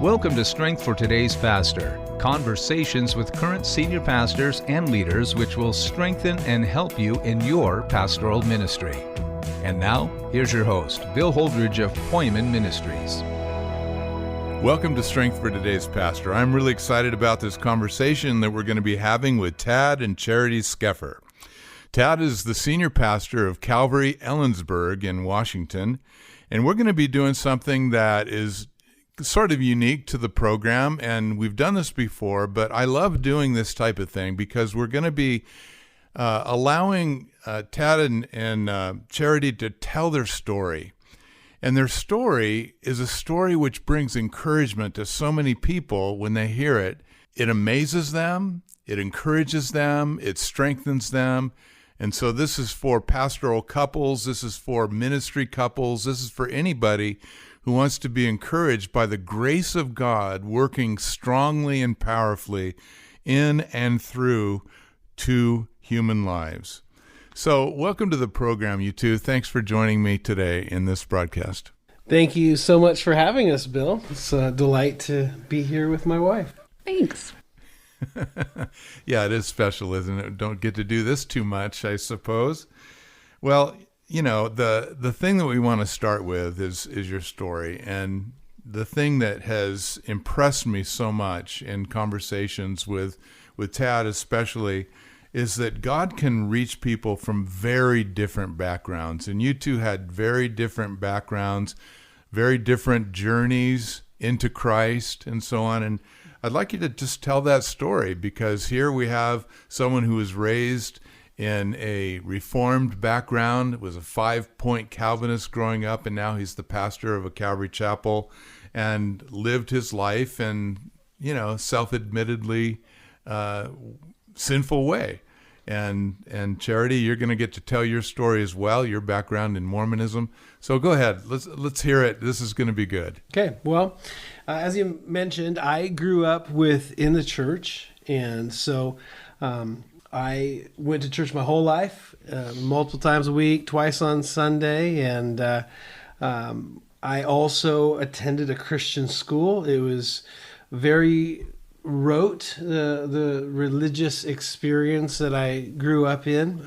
Welcome to Strength for Today's Pastor, conversations with current senior pastors and leaders which will strengthen and help you in your pastoral ministry. And now, here's your host, Bill Holdridge of Morman Ministries. Welcome to Strength for Today's Pastor. I'm really excited about this conversation that we're going to be having with Tad and Charity Skeffer. Tad is the senior pastor of Calvary Ellensburg in Washington, and we're going to be doing something that is sort of unique to the program, and we've done this before, but I love doing this type of thing because we're going to be allowing Tad and Charity to tell their story. And their story is a story which brings encouragement to so many people when they hear it. It amazes them, it encourages them, it strengthens them. And so this is for pastoral couples, this is for ministry couples, this is for anybody who wants to be encouraged by the grace of God working strongly and powerfully in and through two human lives. So welcome to the program, you two. Thanks for joining me today in this broadcast. Thank you so much for having us, Bill. It's a delight to be here with my wife. Thanks. Yeah, it is special, isn't it? Don't get to do this too much, I suppose. Well, you know, the thing that we want to start with is your story. And the thing that has impressed me so much in conversations with Tad especially is that God can reach people from very different backgrounds. And you two had very different backgrounds, very different journeys into Christ and so on. And I'd like you to just tell that story, because here we have someone who was raised in a Reformed background, was a 5-point Calvinist growing up, and now he's the pastor of a Calvary chapel and lived his life in, self-admittedly sinful way. And Charity, you're going to get to tell your story as well, your background in Mormonism. So go ahead, let's hear it. This is going to be good. Okay, well, as you mentioned, I grew up within the church, and so I went to church my whole life, multiple times a week, twice on Sunday, and I also attended a Christian school. It was very rote, the religious experience that I grew up in.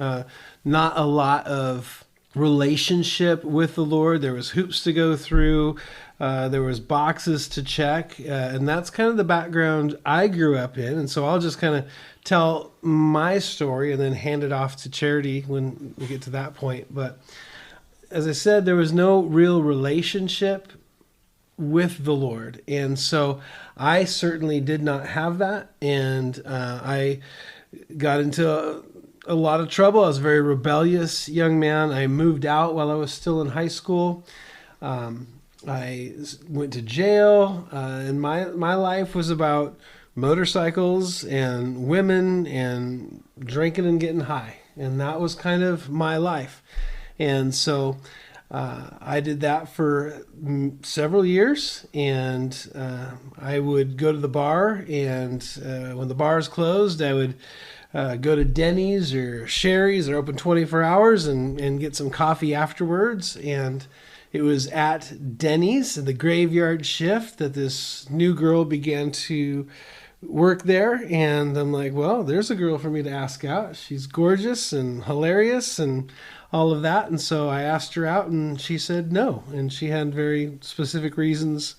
Not a lot of relationship with the Lord. There was hoops to go through. There was boxes to check. And that's kind of the background I grew up in. And so I'll just kind of tell my story and then hand it off to Charity when we get to that point. But as I said, there was no real relationship with the Lord. And so I certainly did not have that. And I got into a lot of trouble. I was a very rebellious young man. I moved out while I was still in high school. I went to jail, and my life was about motorcycles and women and drinking and getting high. And that was kind of my life. And so I did that for several years, and I would go to the bar, and when the bars closed, I would go to Denny's or Sherry's. They're open 24 hours, and get some coffee afterwards. And it was at Denny's, the graveyard shift, that this new girl began to work there. And I'm like, well, there's a girl for me to ask out. She's gorgeous and hilarious and all of that. And so I asked her out, and she said no. And she had very specific reasons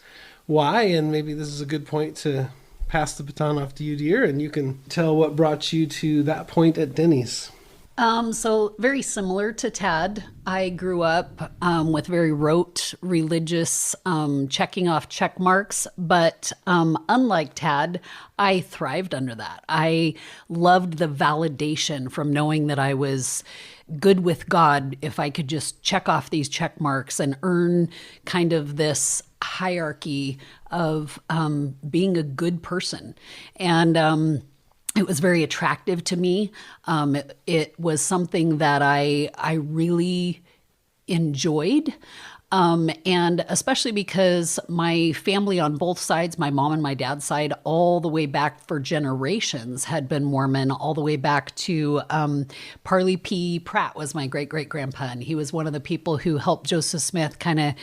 why. And maybe this is a good point to pass the baton off to you, dear, and you can tell what brought you to that point at Denny's. So very similar to Tad, I grew up with very rote religious checking off check marks, but unlike Tad, I thrived under that. I loved the validation from knowing that I was good with God if I could just check off these check marks and earn kind of this hierarchy of being a good person. And it was very attractive to me. It was something that I really enjoyed. And especially because my family on both sides, my mom and my dad's side, all the way back for generations had been Mormon, all the way back to Parley P. Pratt was my great-great-grandpa. And he was one of the people who helped Joseph Smith kind of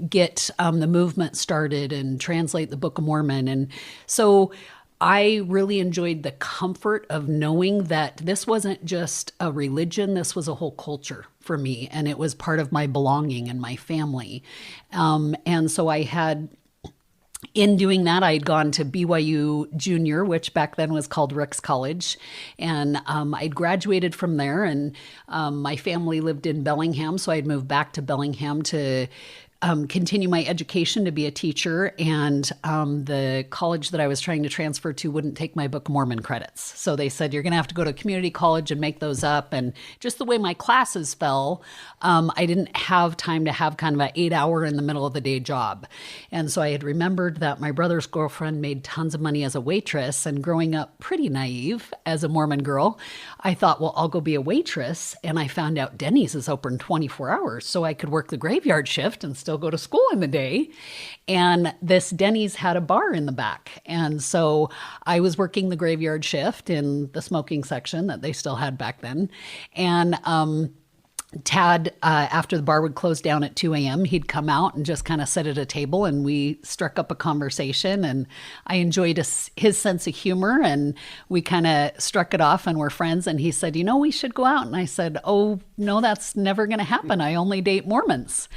get the movement started and translate the Book of Mormon. And so I really enjoyed the comfort of knowing that this wasn't just a religion, this was a whole culture for me, and it was part of my belonging and my family. And so in doing that, I had gone to BYU Junior, which back then was called Ricks College, and I'd graduated from there, and my family lived in Bellingham, so I'd moved back to Bellingham to continue my education to be a teacher, and the college that I was trying to transfer to wouldn't take my Book of Mormon credits. So they said, you're going to have to go to community college and make those up. And just the way my classes fell, I didn't have time to have kind of an 8-hour in the middle of the day job. And so I had remembered that my brother's girlfriend made tons of money as a waitress, and growing up pretty naive as a Mormon girl, I thought, well, I'll go be a waitress. And I found out Denny's is open 24 hours, so I could work the graveyard shift and still go to school in the day. And this Denny's had a bar in the back. And so I was working the graveyard shift in the smoking section that they still had back then. And Tad, after the bar would close down at 2 a.m., he'd come out and just kind of sit at a table, and we struck up a conversation, and I enjoyed his sense of humor, and we kind of struck it off and we're friends. And he said, we should go out. And I said, oh, no, that's never going to happen. I only date Mormons.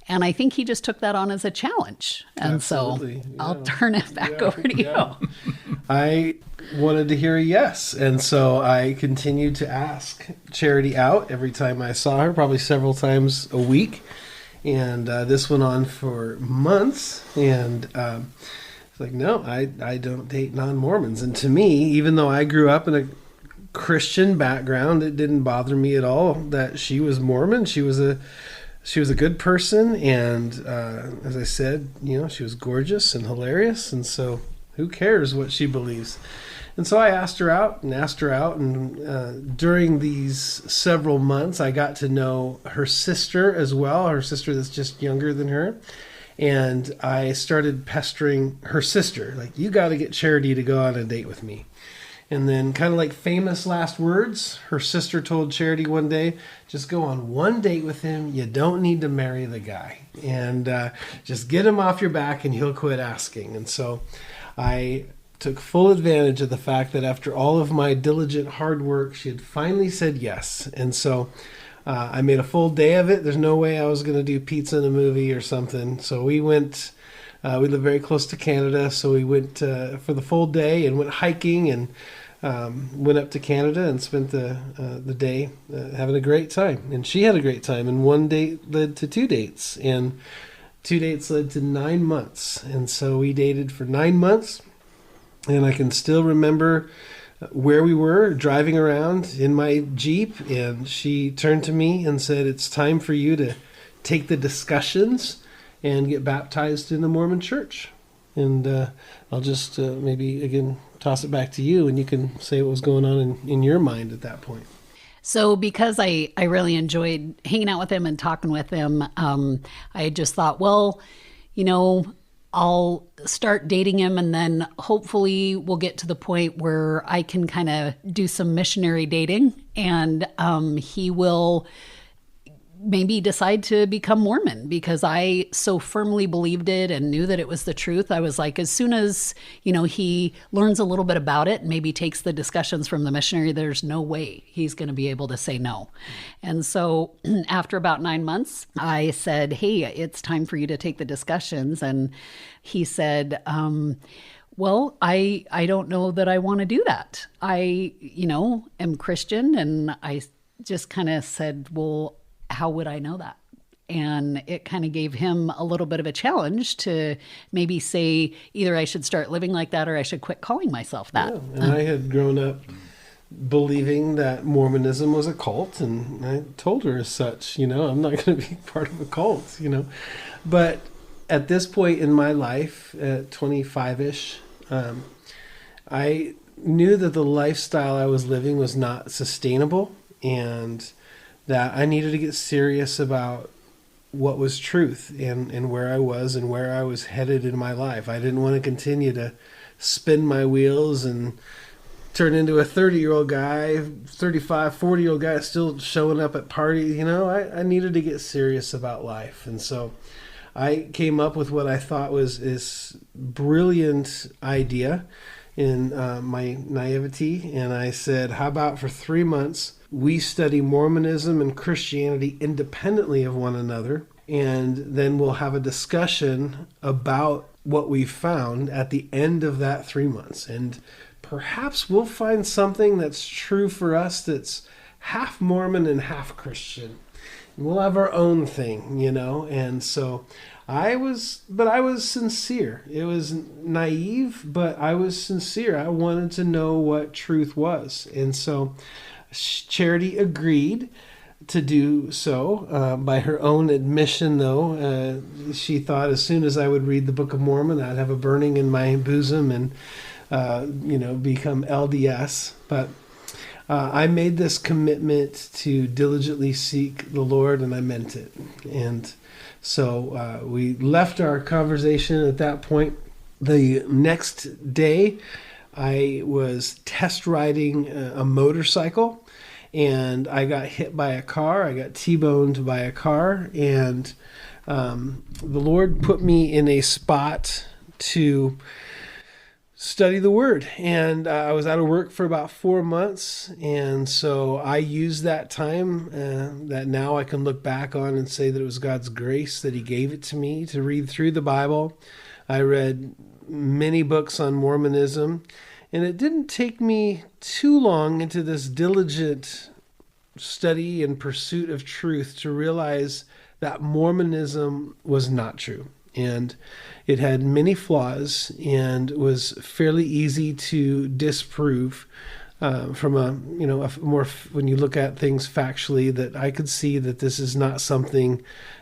And I think he just took that on as a challenge. And Absolutely. So I'll turn it back over to you. I wanted to hear a yes. And so I continued to ask Charity out every time I saw her, probably several times a week. And this went on for months. And it's like, no, I don't date non-Mormons. And to me, even though I grew up in a Christian background, it didn't bother me at all that she was Mormon. She was a good person. And as I said, she was gorgeous and hilarious. And so who cares what she believes? And so I asked her out. And during these several months, I got to know her sister as well, her sister that's just younger than her. And I started pestering her sister, like, you got to get Charity to go on a date with me. And then, kind of like famous last words, her sister told Charity one day, just go on one date with him. You don't need to marry the guy. And just get him off your back and he'll quit asking. And so I took full advantage of the fact that after all of my diligent hard work, she had finally said yes. And so I made a full day of it. There's no way I was going to do pizza in a movie or something. So we went, we live very close to Canada. So we went for the full day and went hiking and went up to Canada and spent the day having a great time. And she had a great time. And one date led to 2 dates. And 2 dates led to 9 months. And so we dated for 9 months. And I can still remember where we were driving around in my Jeep, and she turned to me and said, it's time for you to take the discussions and get baptized in the Mormon church. And I'll just maybe, again, toss it back to you, and you can say what was going on in your mind at that point. So because I really enjoyed hanging out with him and talking with him, I just thought, well, I'll start dating him, and then hopefully we'll get to the point where I can kind of do some missionary dating, and he will maybe decide to become Mormon, because I so firmly believed it and knew that it was the truth. I was like, as soon as, he learns a little bit about it, maybe takes the discussions from the missionary, there's no way he's going to be able to say no. And so after about 9 months, I said, hey, it's time for you to take the discussions. And he said, well, I don't know that I want to do that. I, am Christian. And I just kind of said, well, how would I know that? And it kind of gave him a little bit of a challenge to maybe say either I should start living like that or I should quit calling myself that. Yeah, and I had grown up believing that Mormonism was a cult, and I told her as such, I'm not going to be part of a cult, But at this point in my life, at 25-ish, I knew that the lifestyle I was living was not sustainable, and that I needed to get serious about what was truth and where I was and where I was headed in my life. I didn't want to continue to spin my wheels and turn into a 30-year-old guy, 35, 40-year-old guy still showing up at parties. I needed to get serious about life. And so I came up with what I thought was this brilliant idea in my naivety. And I said, how about for 3 months, we study Mormonism and Christianity independently of one another, and then we'll have a discussion about what we found at the end of that 3 months. And perhaps we'll find something that's true for us that's half Mormon and half Christian. We'll have our own thing, And so I was sincere. It was naive, but I was sincere. I wanted to know what truth was. And so Charity agreed to do so. By her own admission, though, she thought as soon as I would read the Book of Mormon, I'd have a burning in my bosom and become LDS. But I made this commitment to diligently seek the Lord, and I meant it. And so we left our conversation at that point. The next day, I was test riding a motorcycle, and I got hit by a car. I got T-boned by a car, and the Lord put me in a spot to study the Word. And I was out of work for about 4 months, and so I used that time that now I can look back on and say that it was God's grace that He gave it to me to read through the Bible. I read many books on Mormonism, and it didn't take me too long into this diligent study and pursuit of truth to realize that Mormonism was not true. And it had many flaws and was fairly easy to disprove from a more, when you look at things factually, that I could see that this is not something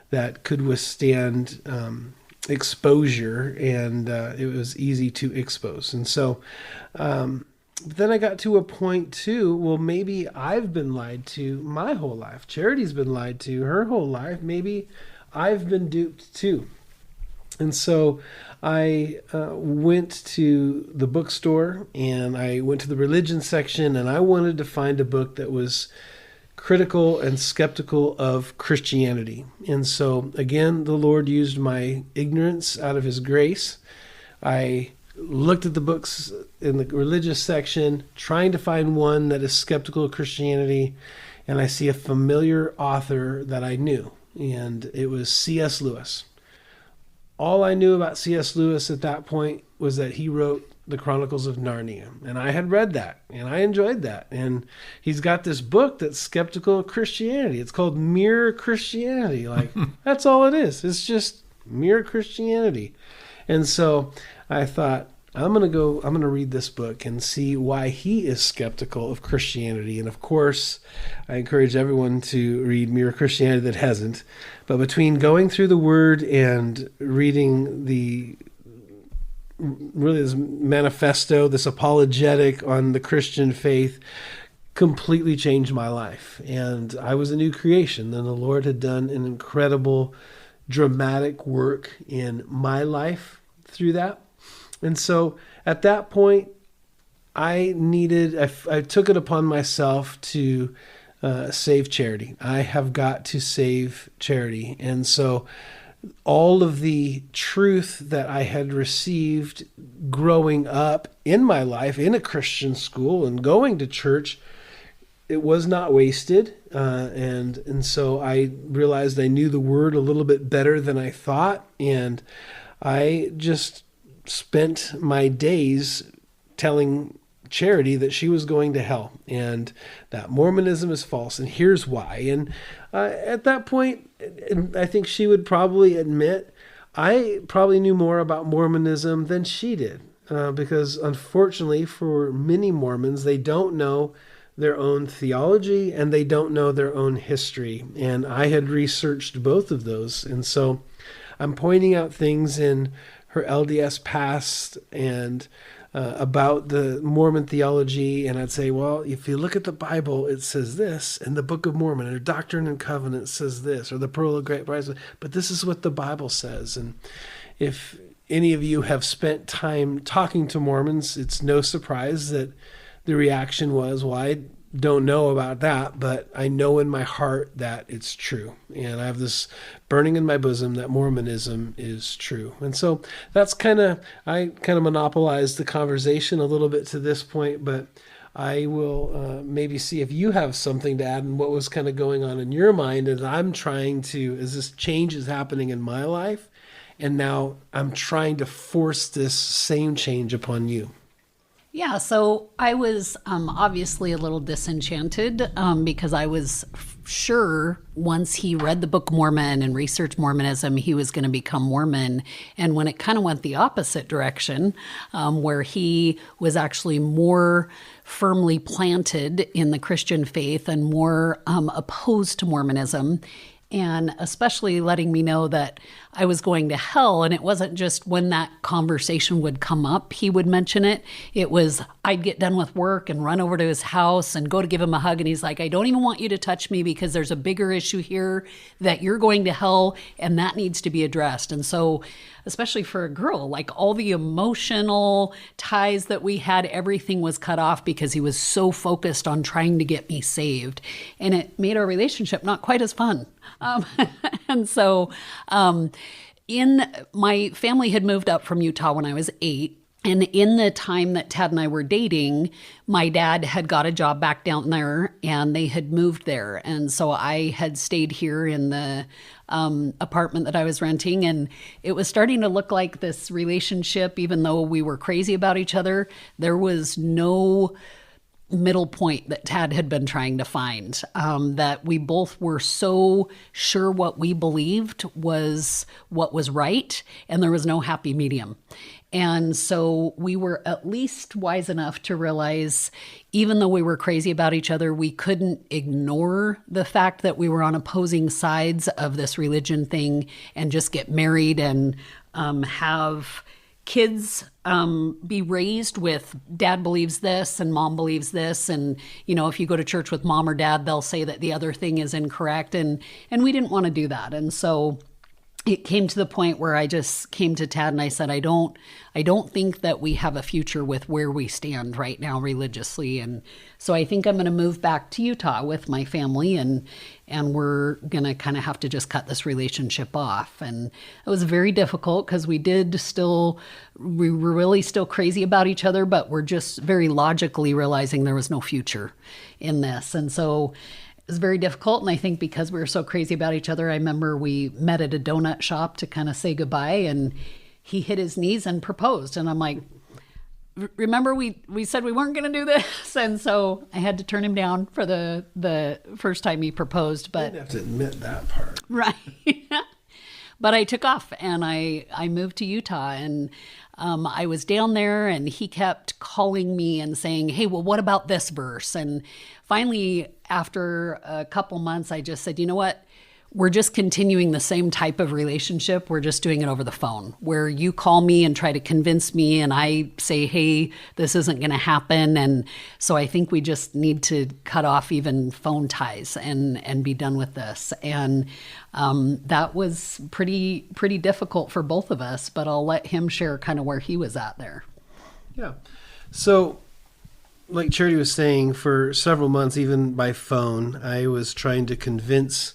that could withstand exposure, and it was easy to expose. And so then I got to a point too, well, maybe I've been lied to my whole life. Charity's been lied to her whole life. Maybe I've been duped too. And so I went to the bookstore, and I went to the religion section, and I wanted to find a book that was critical and skeptical of Christianity. And so, again, the Lord used my ignorance out of His grace. I looked at the books in the religious section, trying to find one that is skeptical of Christianity, and I see a familiar author that I knew, and it was C.S. Lewis. All I knew about C.S. Lewis at that point was that he wrote the Chronicles of Narnia, and I had read that, and I enjoyed that. And he's got this book that's skeptical of Christianity. It's called Mere Christianity. Like, that's all it is. It's just mere Christianity. And so I thought, I'm going to read this book and see why he is skeptical of Christianity. And of course, I encourage everyone to read Mere Christianity that hasn't. But between going through the Word and reading this manifesto, this apologetic on the Christian faith, completely changed my life. And I was a new creation. And the Lord had done an incredible, dramatic work in my life through that. And so at that point, I took it upon myself to save Charity. I have got to save Charity. And so all of the truth that I had received growing up in my life in a Christian school and going to church, it was not wasted. And so I realized I knew the Word a little bit better than I thought. And I just spent my days telling Charity that she was going to hell and that Mormonism is false, and here's why. And at that point, I think she would probably admit I probably knew more about Mormonism than she did, because unfortunately for many Mormons, they don't know their own theology and they don't know their own history. And I had researched both of those. And so I'm pointing out things in her LDS past and about the Mormon theology, and I'd say, well, if you look at the Bible, it says this, and the Book of Mormon, or Doctrine and Covenants says this, or the Pearl of Great Price, but this is what the Bible says. And if any of you have spent time talking to Mormons, it's no surprise that the reaction was, well, I don't know about that, but I know in my heart that it's true. And I have this burning in my bosom that Mormonism is true. And so that's I monopolized the conversation a little bit to this point, but I will maybe see if you have something to add and what was kind of going on in your mind as as this change is happening in my life, and now I'm trying to force this same change upon you. Yeah, so I was obviously a little disenchanted because I was sure once he read the Book of Mormon and researched Mormonism, he was going to become Mormon. And when it kind of went the opposite direction, where he was actually more firmly planted in the Christian faith and more opposed to Mormonism, and especially letting me know that I was going to hell. And it wasn't just when that conversation would come up, he would mention it. It was, I'd get done with work and run over to his house and go to give him a hug. And he's like, I don't even want you to touch me because there's a bigger issue here that you're going to hell and that needs to be addressed. And so, especially for a girl, like all the emotional ties that we had, everything was cut off because he was so focused on trying to get me saved. And it made our relationship not quite as fun. And so, my family had moved up from Utah when I was 8. And in the time that Tad and I were dating, my dad had got a job back down there and they had moved there. And so I had stayed here in the apartment that I was renting. And it was starting to look like this relationship, even though we were crazy about each other, there was no middle point that Tad had been trying to find, that we both were so sure what we believed was what was right, and there was no happy medium. And so we were at least wise enough to realize, even though we were crazy about each other, we couldn't ignore the fact that we were on opposing sides of this religion thing and just get married and have kids be raised with dad believes this and mom believes this. And, you know, if you go to church with mom or dad, they'll say that the other thing is incorrect. And we didn't want to do that. And so it came to the point where I just came to Tad and I said, I don't think that we have a future with where we stand right now religiously. And so I think I'm going to move back to Utah with my family, and we're going to kind of have to just cut this relationship off. And it was very difficult because we were really still crazy about each other, but we're just very logically realizing there was no future in this. And so it was very difficult. And I think because we were so crazy about each other, I remember we met at a donut shop to kind of say goodbye, and he hit his knees and proposed. And I'm like, remember we said we weren't going to do this? And so I had to turn him down for the first time he proposed. But you didn't have to admit that part. Right. But I took off and I moved to Utah, and I was down there and he kept calling me and saying, hey, well, what about this verse? And finally, after a couple months, I just said, you know what? We're just continuing the same type of relationship. We're just doing it over the phone, where you call me and try to convince me and I say, hey, this isn't going to happen. And so I think we just need to cut off even phone ties and be done with this. And that was pretty difficult for both of us, but I'll let him share kind of where he was at there. Yeah. So like Charity was saying, for several months, even by phone, I was trying to convince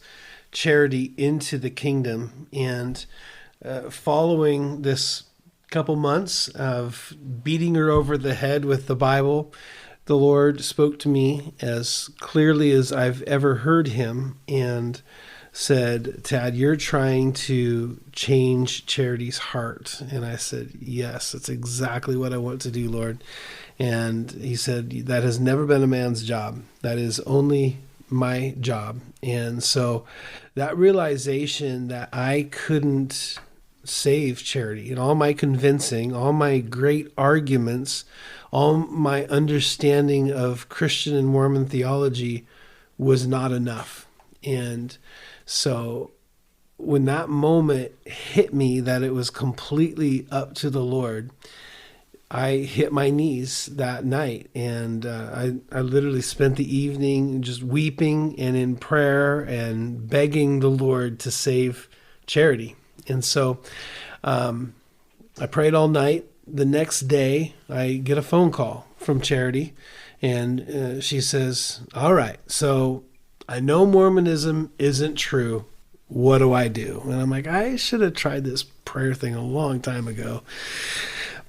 Charity into the kingdom. And following this couple months of beating her over the head with the Bible, the Lord spoke to me as clearly as I've ever heard him and said, Tad, you're trying to change Charity's heart. And I said, yes, that's exactly what I want to do, Lord. And he said, that has never been a man's job. That is only my job. And so that realization that I couldn't save Charity, and all my convincing, all my great arguments, all my understanding of Christian and Mormon theology was not enough. And so when that moment hit me that it was completely up to the Lord, I hit my knees that night, and I literally spent the evening just weeping and in prayer and begging the Lord to save Charity. And so I prayed all night. The next day, I get a phone call from Charity, and she says, "All right, so I know Mormonism isn't true. What do I do?" And I'm like, I should have tried this prayer thing a long time ago.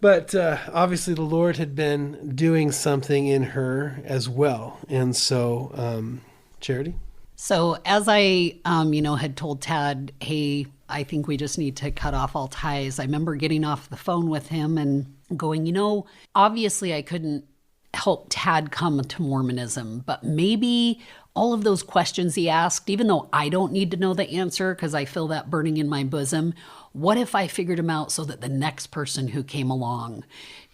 But obviously the Lord had been doing something in her as well. And so, Charity? So as I, had told Tad, hey, I think we just need to cut off all ties. I remember getting off the phone with him and going, obviously I couldn't help Tad come to Mormonism, but maybe all of those questions he asked, even though I don't need to know the answer because I feel that burning in my bosom, what if I figured them out so that the next person who came along,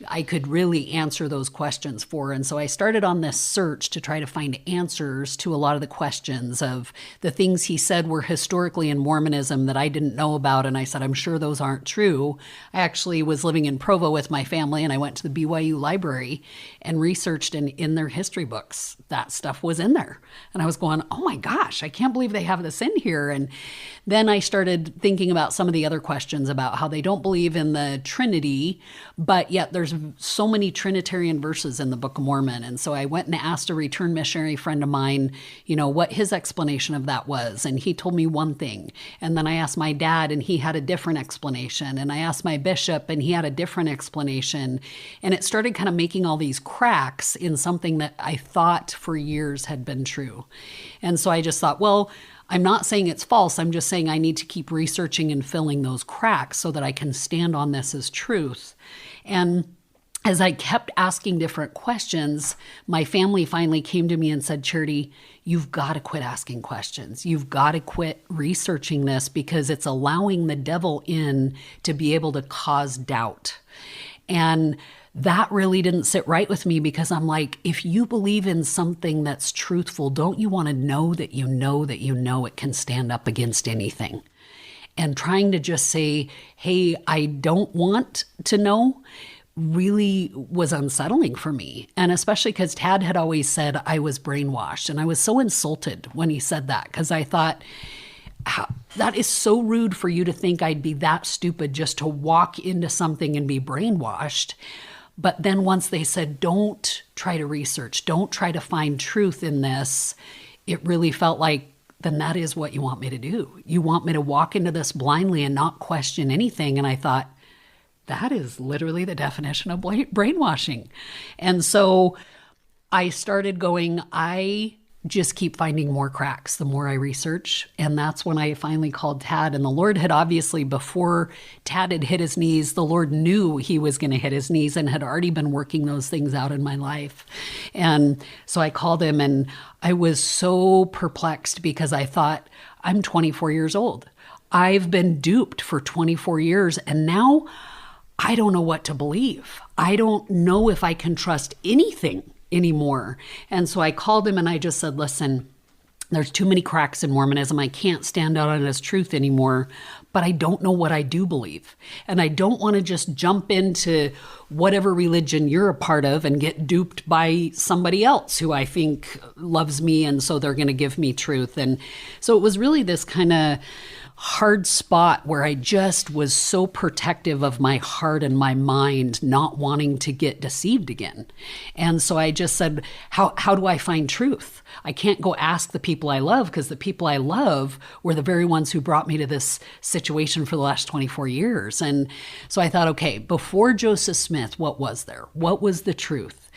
I could really answer those questions for? And so I started on this search to try to find answers to a lot of the questions of the things he said were historically in Mormonism that I didn't know about. And I said, I'm sure those aren't true. I actually was living in Provo with my family, and I went to the BYU library and researched, and in their history books, that stuff was in there. And I was going, oh my gosh, I can't believe they have this in here. And then I started thinking about some of the other questions about how they don't believe in the Trinity, but yet there's so many Trinitarian verses in the Book of Mormon. And so I went and asked a returned missionary friend of mine, what his explanation of that was. And he told me one thing. And then I asked my dad, and he had a different explanation. And I asked my bishop, and he had a different explanation. And it started kind of making all these cracks in something that I thought for years had been true. And so I just thought, well, I'm not saying it's false. I'm just saying I need to keep researching and filling those cracks so that I can stand on this as truth. And as I kept asking different questions, my family finally came to me and said, Charity, you've got to quit asking questions. You've got to quit researching this because it's allowing the devil in to be able to cause doubt. And that really didn't sit right with me because I'm like, if you believe in something that's truthful, don't you want to know that you know that you know it can stand up against anything? And trying to just say, hey, I don't want to know really was unsettling for me. And especially because Tad had always said I was brainwashed. And I was so insulted when he said that because I thought, that is so rude for you to think I'd be that stupid just to walk into something and be brainwashed. But then once they said, don't try to research, don't try to find truth in this, it really felt like, then that is what you want me to do. You want me to walk into this blindly and not question anything. And I thought, that is literally the definition of brainwashing. And so I started going, I just keep finding more cracks the more I research. And that's when I finally called Tad. And the Lord had obviously, before Tad had hit his knees, the Lord knew he was going to hit his knees and had already been working those things out in my life. And so I called him, and I was so perplexed because I thought, I'm 24 years old. I've been duped for 24 years. And now I don't know what to believe. I don't know if I can trust anything anymore. And so I called him and I just said, listen, there's too many cracks in Mormonism. I can't stand out on it as truth anymore, but I don't know what I do believe. And I don't want to just jump into whatever religion you're a part of and get duped by somebody else who I think loves me. And so they're going to give me truth. And so it was really this kind of hard spot where I just was so protective of my heart and my mind, not wanting to get deceived again. And so I just said, how do I find truth? I can't go ask the people I love, because the people I love were the very ones who brought me to this situation for the last 24 years. And so I thought, okay, before Joseph Smith, what was there? What was the truth?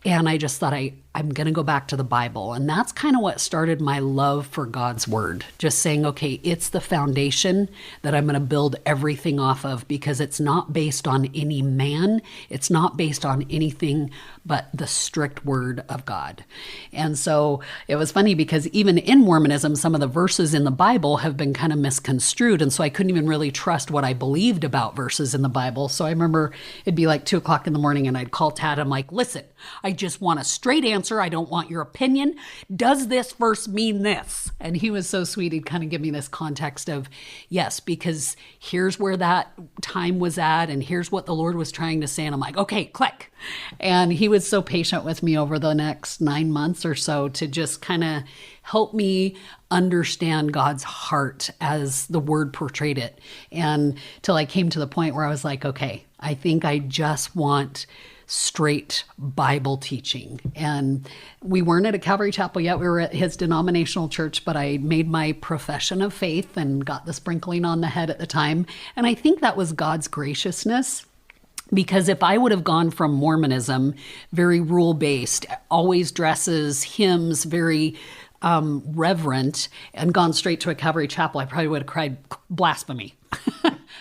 And I just thought, I'm going to go back to the Bible. And that's kind of what started my love for God's word. Just saying, okay, it's the foundation that I'm going to build everything off of, because it's not based on any man. It's not based on anything but the strict word of God. And so it was funny because even in Mormonism, some of the verses in the Bible have been kind of misconstrued. And so I couldn't even really trust what I believed about verses in the Bible. So I remember it'd be like 2:00 in the morning and I'd call Tad. I'm like, listen, I just want a straight answer. I don't want your opinion. Does this verse mean this? And he was so sweet. He'd kind of give me this context of, yes, because here's where that time was at, and here's what the Lord was trying to say. And I'm like, okay, click. And he was so patient with me over the next 9 months or so to just kind of help me understand God's heart as the word portrayed it. And till I came to the point where I was like, okay, I think I just want straight Bible teaching. And we weren't at a Calvary Chapel yet. We were at his denominational church, but I made my profession of faith and got the sprinkling on the head at the time. And I think that was God's graciousness. Because if I would have gone from Mormonism, very rule-based, always dresses, hymns, very reverent, and gone straight to a Calvary Chapel, I probably would have cried blasphemy.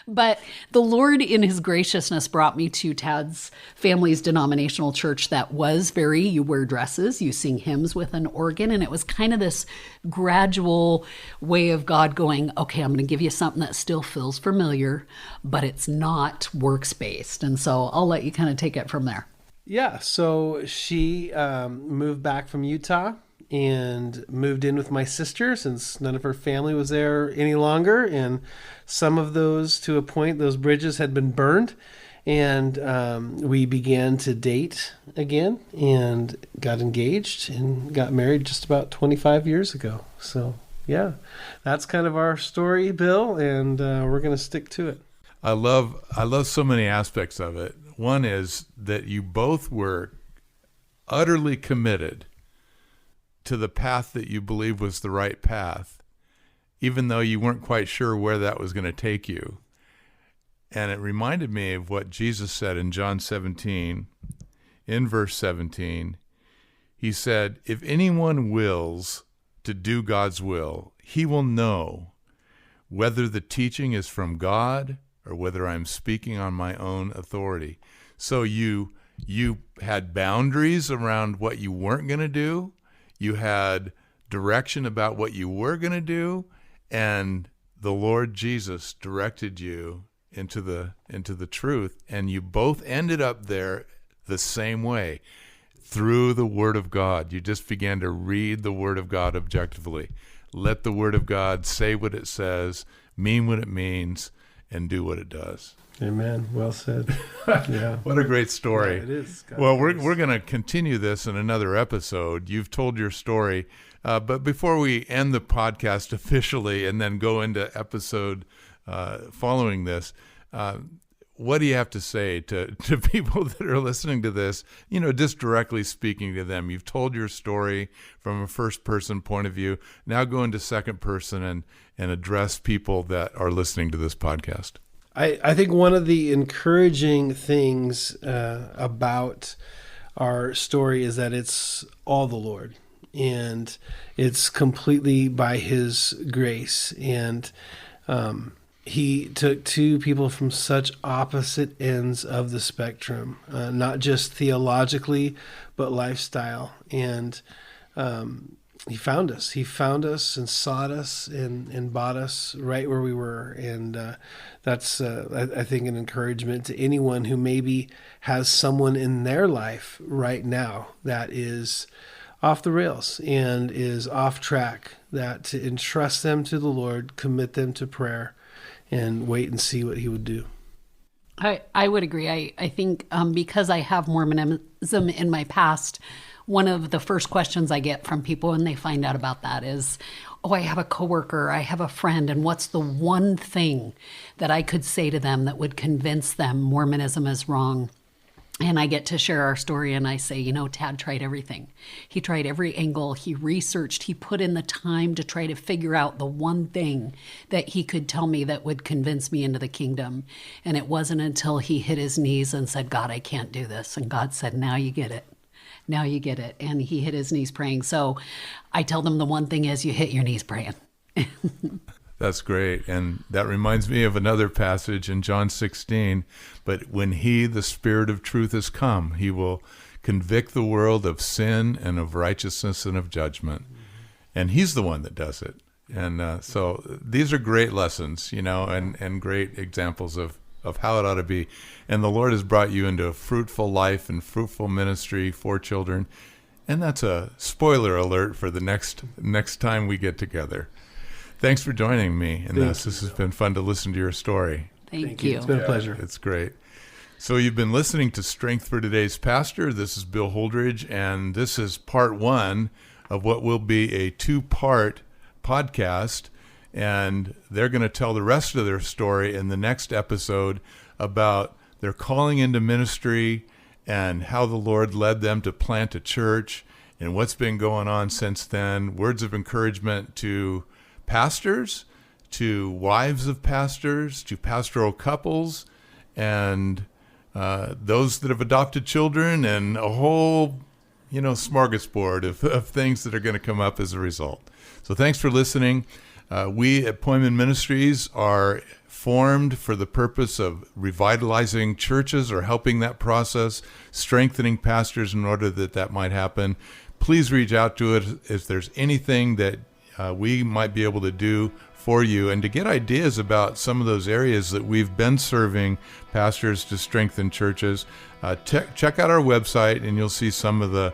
But the Lord in his graciousness brought me to Tad's family's denominational church that was very, you wear dresses, you sing hymns with an organ, and it was kind of this gradual way of God going, okay, I'm going to give you something that still feels familiar, but it's not works-based. And so I'll let you kind of take it from there. Yeah, so she moved back from Utah and moved in with my sister since none of her family was there any longer. And some of those, to a point, those bridges had been burned. And we began to date again and got engaged and got married just about 25 years ago. So, yeah, that's kind of our story, Bill, and we're going to stick to it. I love so many aspects of it. One is that you both were utterly committed to the path that you believe was the right path, even though you weren't quite sure where that was going to take you. And it reminded me of what Jesus said in John 17, in verse 17. He said, if anyone wills to do God's will, he will know whether the teaching is from God or whether I'm speaking on my own authority. So you had boundaries around what you weren't going to do. You had direction about what you were going to do, and the Lord Jesus directed you into the truth, and you both ended up there the same way, through the Word of God. You just began to read the Word of God objectively. Let the Word of God say what it says, mean what it means, and do what it does. Amen. Well said. Yeah. What a great story. Yeah, it is. Well, we're going to continue this in another episode. You've told your story. But before we end the podcast officially and then go into episode following this, what do you have to say to people that are listening to this, just directly speaking to them? You've told your story from a first-person point of view. Now go into second person and address people that are listening to this podcast. I think one of the encouraging things about our story is that it's all the Lord, and it's completely by His grace. And He took two people from such opposite ends of the spectrum, not just theologically, but lifestyle. And He found us. He found us and sought us and bought us right where we were. And that's, I think, an encouragement to anyone who maybe has someone in their life right now that is off the rails and is off track, that to entrust them to the Lord, commit them to prayer, and wait and see what He would do. I would agree. I think because I have Mormonism in my past, one of the first questions I get from people when they find out about that is, oh, I have a coworker, I have a friend, and what's the one thing that I could say to them that would convince them Mormonism is wrong? And I get to share our story, and I say, Tad tried everything. He tried every angle. He researched. He put in the time to try to figure out the one thing that he could tell me that would convince me into the kingdom. And it wasn't until he hit his knees and said, God, I can't do this. And God said, now you get it. Now you get it. And he hit his knees praying. So I tell them the one thing is you hit your knees praying. That's great. And that reminds me of another passage in John 16. But when He, the Spirit of truth, has come, He will convict the world of sin and of righteousness and of judgment. And He's the one that does it. And so these are great lessons, and great examples of of how it ought to be. And the Lord has brought you into a fruitful life and fruitful ministry for children. And that's a spoiler alert for the next time we get together. Thanks for joining me in this. This has been fun to listen to your story. Thank you. It's been a pleasure. It's great. So you've been listening to Strength for Today's Pastor. This is Bill Holdridge, and this is part one of what will be a two-part podcast. And they're going to tell the rest of their story in the next episode about their calling into ministry and how the Lord led them to plant a church and what's been going on since then. Words of encouragement to pastors, to wives of pastors, to pastoral couples, and those that have adopted children, and a whole, smorgasbord of things that are going to come up as a result. So thanks for listening. We at Poyman Ministries are formed for the purpose of revitalizing churches or helping that process, strengthening pastors in order that might happen. Please reach out to us if there's anything that we might be able to do for you, and to get ideas about some of those areas that we've been serving pastors to strengthen churches. Check out our website, and you'll see some of the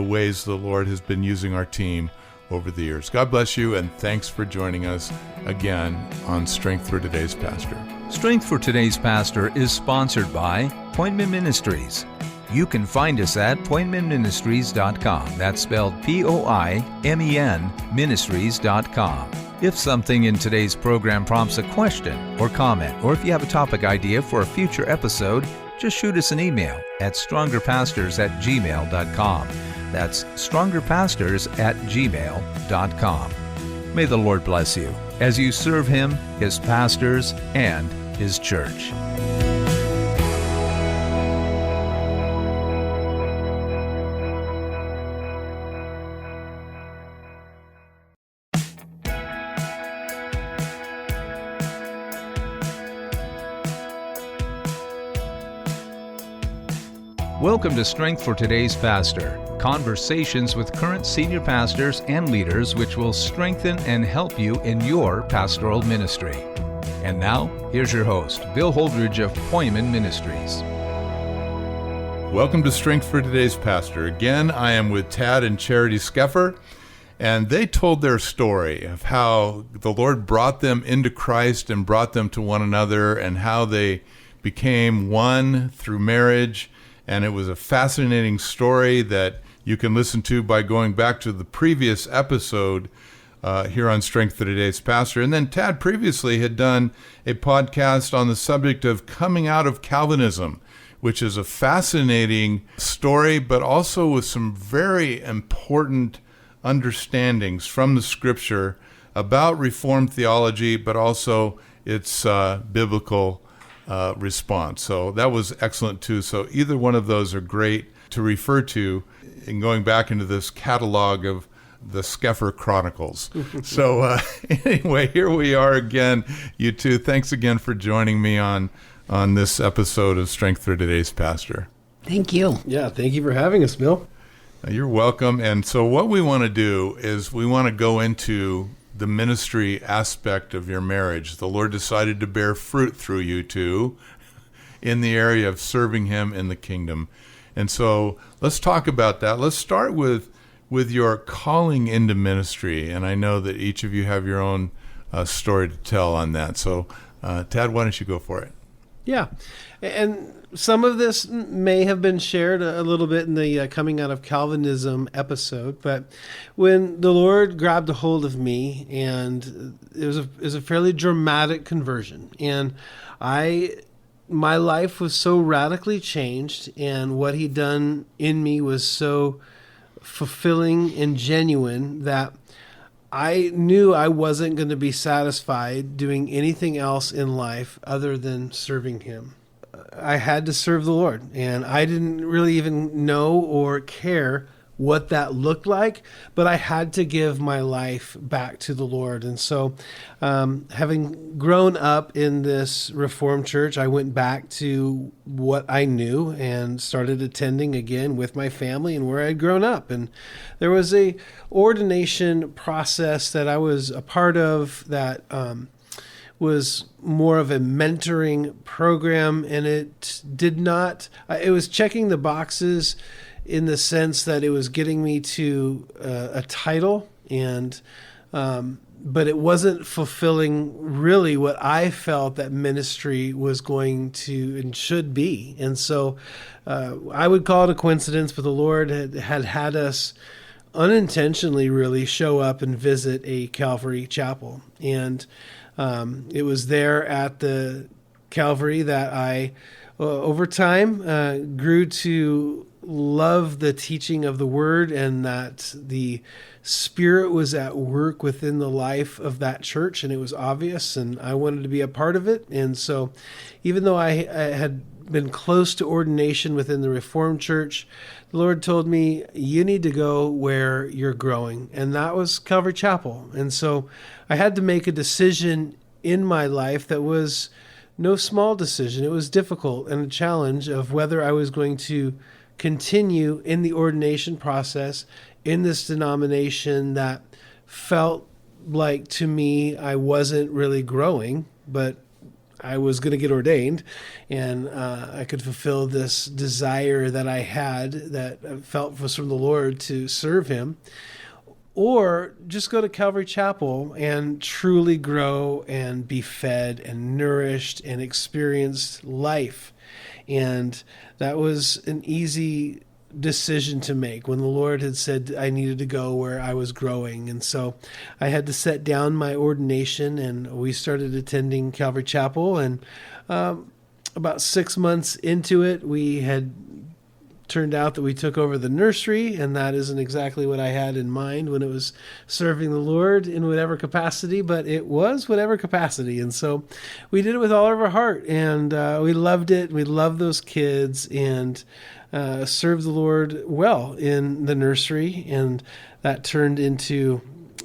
ways the Lord has been using our team over the years. God bless you, and thanks for joining us again on Strength for Today's Pastor. Strength for Today's Pastor is sponsored by Poyman Ministries. You can find us at PoymanMinistries.com. That's spelled Poimen Ministries.com. If something in today's program prompts a question or comment, or if you have a topic idea for a future episode, just shoot us an email at strongerpastors@gmail.com. That's strongerpastors@gmail.com. May the Lord bless you as you serve Him, His pastors, and His church. Welcome to Strength for Today's Pastor, conversations with current senior pastors and leaders which will strengthen and help you in your pastoral ministry. And now, here's your host, Bill Holdridge of Poyman Ministries. Welcome to Strength for Today's Pastor. Again, I am with Tad and Charity Skeffer, and they told their story of how the Lord brought them into Christ and brought them to one another, and how they became one through marriage. And it was a fascinating story that you can listen to by going back to the previous episode here on Strength for Today's Pastor. And then Tad previously had done a podcast on the subject of coming out of Calvinism, which is a fascinating story, but also with some very important understandings from the Scripture about Reformed theology, but also its biblical response. So that was excellent too. So either one of those are great to refer to in going back into this catalog of the Skeffer Chronicles. So anyway, here we are again, you two. Thanks again for joining me on this episode of Strength for Today's Pastor. Thank you. Yeah, thank you for having us, Bill. You're welcome. And so what we want to do is we want to go into the ministry aspect of your marriage. The Lord decided to bear fruit through you two in the area of serving Him in the kingdom. And so let's talk about that. Let's start with your calling into ministry. And I know that each of you have your own story to tell on that. So Tad, why don't you go for it? Yeah. And some of this may have been shared a little bit in the coming out of Calvinism episode, but when the Lord grabbed a hold of me, and it was a fairly dramatic conversion, and my life was so radically changed, and what He'd done in me was so fulfilling and genuine that I knew I wasn't going to be satisfied doing anything else in life other than serving Him. I had to serve the Lord, and I didn't really even know or care what that looked like, but I had to give my life back to the Lord. And so having grown up in this Reformed church, I went back to what I knew and started attending again with my family and where I'd grown up. And there was a ordination process that I was a part of that was more of a mentoring program, and it was checking the boxes in the sense that it was getting me to a title, and but it wasn't fulfilling really what I felt that ministry was going to and should be. And so I would call it a coincidence, but the Lord had us unintentionally really show up and visit a Calvary chapel. And it was there at the Calvary that I, over time, grew to love the teaching of the Word, and that the Spirit was at work within the life of that church, and it was obvious, and I wanted to be a part of it. And so even though I had been close to ordination within the Reformed Church, the Lord told me, you need to go where you're growing. And that was Calvary Chapel. And so I had to make a decision in my life that was no small decision. It was difficult and a challenge of whether I was going to continue in the ordination process in this denomination that felt like, to me, I wasn't really growing, but I was going to get ordained, and I could fulfill this desire that I had that I felt was from the Lord to serve Him, or just go to Calvary Chapel and truly grow and be fed and nourished and experience life. And that was an easy decision to make when the Lord had said I needed to go where I was growing. And so I had to set down my ordination, and we started attending Calvary Chapel. And about 6 months into it, we had turned out that we took over the nursery, and that isn't exactly what I had in mind when it was serving the Lord in whatever capacity, but it was whatever capacity. And so we did it with all of our heart, and we loved it. We loved those kids, and served the Lord well in the nursery. And that turned into,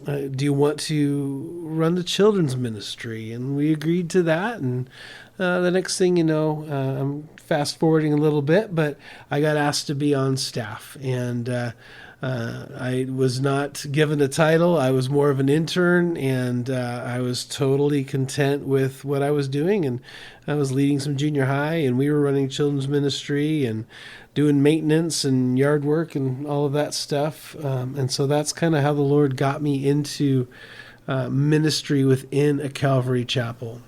do you want to run the children's ministry? And we agreed to that. And the next thing you know, I'm fast forwarding a little bit, but I got asked to be on staff, and I was not given a title. I was more of an intern, and I was totally content with what I was doing. And I was leading some junior high, and we were running children's ministry and doing maintenance and yard work and all of that stuff. And so that's kind of how the Lord got me into ministry within a Calvary chapel.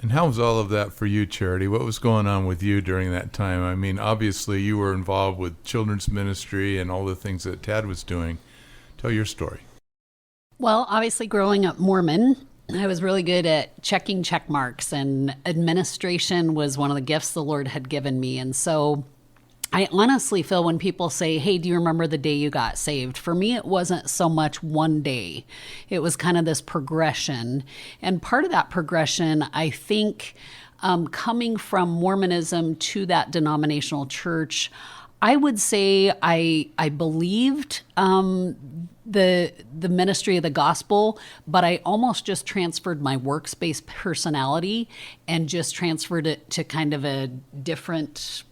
And how was all of that for you, Charity? What was going on with you during that time? I mean, obviously you were involved with children's ministry and all the things that Tad was doing. Tell your story. Well, obviously growing up Mormon, I was really good at checking check marks, and administration was one of the gifts the Lord had given me. And so I honestly feel when people say, hey, do you remember the day you got saved? For me, it wasn't so much one day. It was kind of this progression. And part of that progression, I think, coming from Mormonism to that denominational church, I would say I believed the ministry of the gospel, but I almost just transferred my works-based personality and just transferred it to kind of a different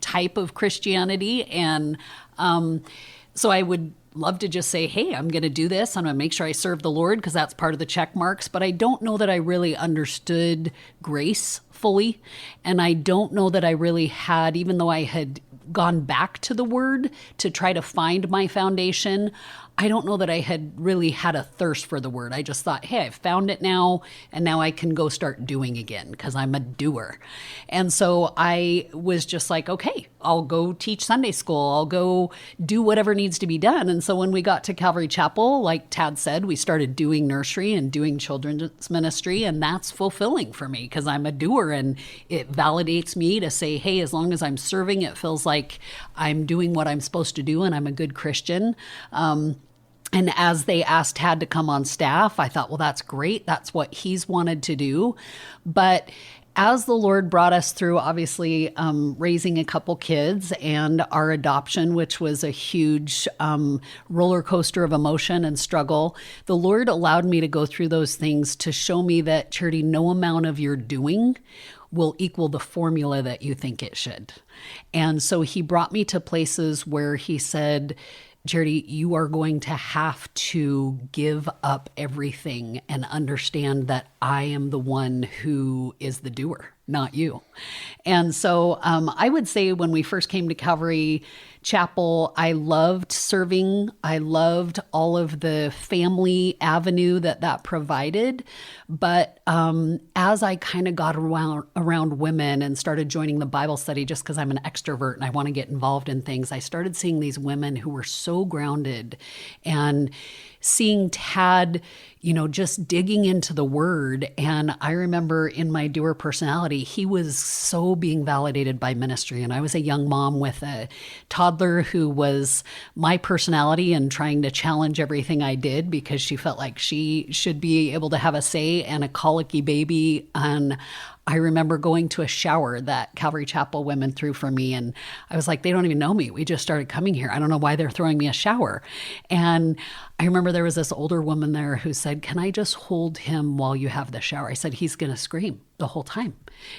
type of Christianity. And so I would love to just say, hey, I'm going to do this. I'm going to make sure I serve the Lord because that's part of the check marks. But I don't know that I really understood grace fully. And I don't know that I really had, even though I had gone back to the Word to try to find my foundation, I don't know that I had really had a thirst for the Word. I just thought, hey, I've found it now, and now I can go start doing again because I'm a doer. And so I was just like, okay, I'll go teach Sunday school. I'll go do whatever needs to be done. And so when we got to Calvary Chapel, like Tad said, we started doing nursery and doing children's ministry, and that's fulfilling for me because I'm a doer, and it validates me to say, hey, as long as I'm serving, it feels like I'm doing what I'm supposed to do and I'm a good Christian. And as they asked Tad to come on staff, I thought, well, that's great. That's what he's wanted to do. But as the Lord brought us through, obviously, raising a couple kids and our adoption, which was a huge roller coaster of emotion and struggle, the Lord allowed me to go through those things to show me that, Charity, no amount of your doing will equal the formula that you think it should. And so he brought me to places where he said, Charity, you are going to have to give up everything and understand that I am the one who is the doer, not you. And so I would say when we first came to Calvary Chapel, I loved serving. I loved all of the family avenue that provided. But as I kind of got around women and started joining the Bible study, just because I'm an extrovert and I want to get involved in things, I started seeing these women who were so grounded, and seeing Tad, just digging into the word. And I remember in my doer personality, he was so being validated by ministry. And I was a young mom with a toddler who was my personality and trying to challenge everything I did because she felt like she should be able to have a say, and a colicky baby. And I remember going to a shower that Calvary Chapel women threw for me. And I was like, they don't even know me. We just started coming here. I don't know why they're throwing me a shower. And I remember there was this older woman there who said, can I just hold him while you have the shower? I said, he's going to scream the whole time.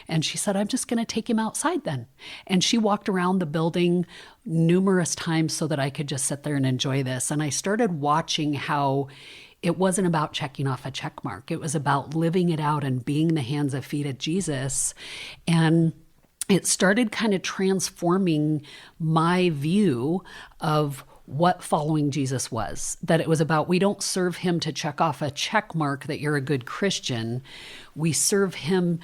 And she said, I'm just going to take him outside then. And she walked around the building numerous times so that I could just sit there and enjoy this. And I started watching how it wasn't about checking off a check mark. It was about living it out and being the hands and feet of Jesus. And it started kind of transforming my view of what following Jesus was. That it was about, we don't serve him to check off a check mark that you're a good Christian. We serve him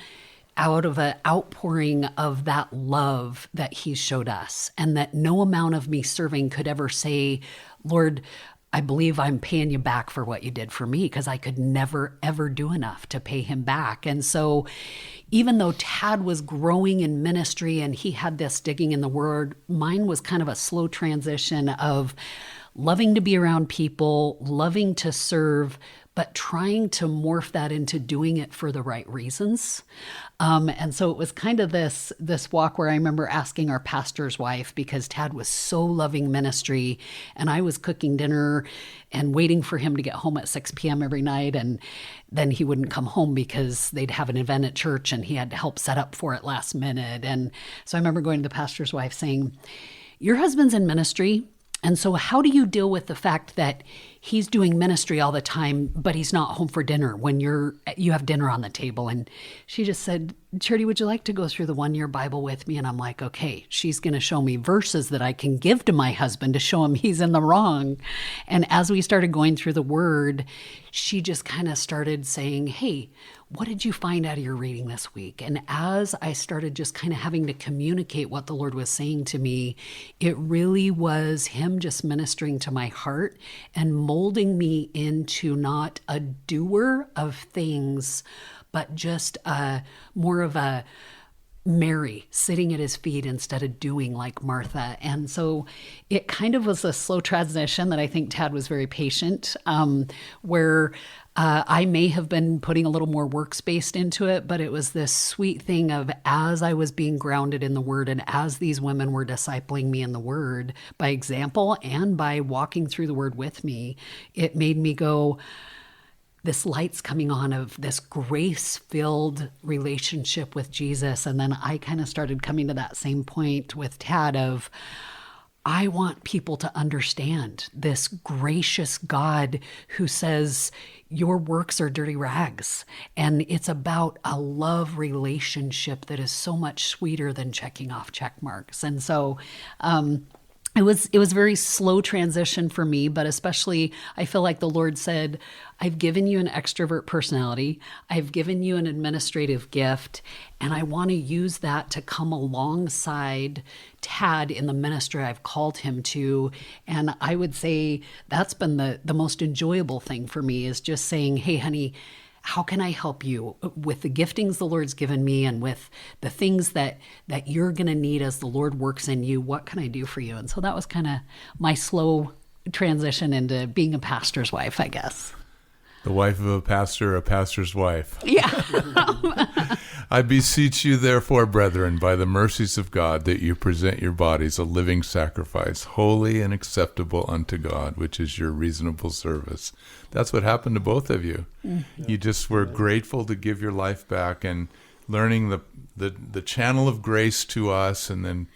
out of an outpouring of that love that he showed us. And that no amount of me serving could ever say, Lord, I believe I'm paying you back for what you did for me, because I could never, ever do enough to pay him back. And so even though Tad was growing in ministry and he had this digging in the word, mine was kind of a slow transition of loving to be around people, loving to serve, but trying to morph that into doing it for the right reasons. And so it was kind of this walk where I remember asking our pastor's wife, because Tad was so loving ministry, and I was cooking dinner and waiting for him to get home at 6 p.m. every night. And then he wouldn't come home because they'd have an event at church and he had to help set up for it last minute. And so I remember going to the pastor's wife saying, your husband's in ministry, and so how do you deal with the fact that he's doing ministry all the time, but he's not home for dinner when you have dinner on the table? And she just said, Charity, would you like to go through the 1-year Bible with me? And I'm like, okay, she's going to show me verses that I can give to my husband to show him he's in the wrong. And as we started going through the word, she just kind of started saying, hey, what did you find out of your reading this week? And as I started just kind of having to communicate what the Lord was saying to me, it really was him just ministering to my heart and molding me into not a doer of things, but just more of a Mary sitting at his feet instead of doing like Martha. And so it kind of was a slow transition that I think Tad was very patient, where I may have been putting a little more workspace into it, but it was this sweet thing of, as I was being grounded in the word and as these women were discipling me in the word by example and by walking through the word with me, it made me go, this light's coming on of this grace-filled relationship with Jesus. And then I kind of started coming to that same point with Tad of, I want people to understand this gracious God who says your works are dirty rags. And it's about a love relationship that is so much sweeter than checking off check marks. And so it was a very slow transition for me, but especially I feel like the Lord said, I've given you an extrovert personality. I've given you an administrative gift, and I want to use that to come alongside Tad in the ministry I've called him to. And I would say that's been the most enjoyable thing for me, is just saying, hey, honey, how can I help you with the giftings the Lord's given me and with the things that you're going to need as the Lord works in you? What can I do for you? And so that was kind of my slow transition into being a pastor's wife, I guess. The wife of a pastor's wife. Yeah. I beseech you, therefore, brethren, by the mercies of God, that you present your bodies a living sacrifice, holy and acceptable unto God, which is your reasonable service. That's what happened to both of you. Mm-hmm. You just were grateful to give your life back and learning the channel of grace to us, and then,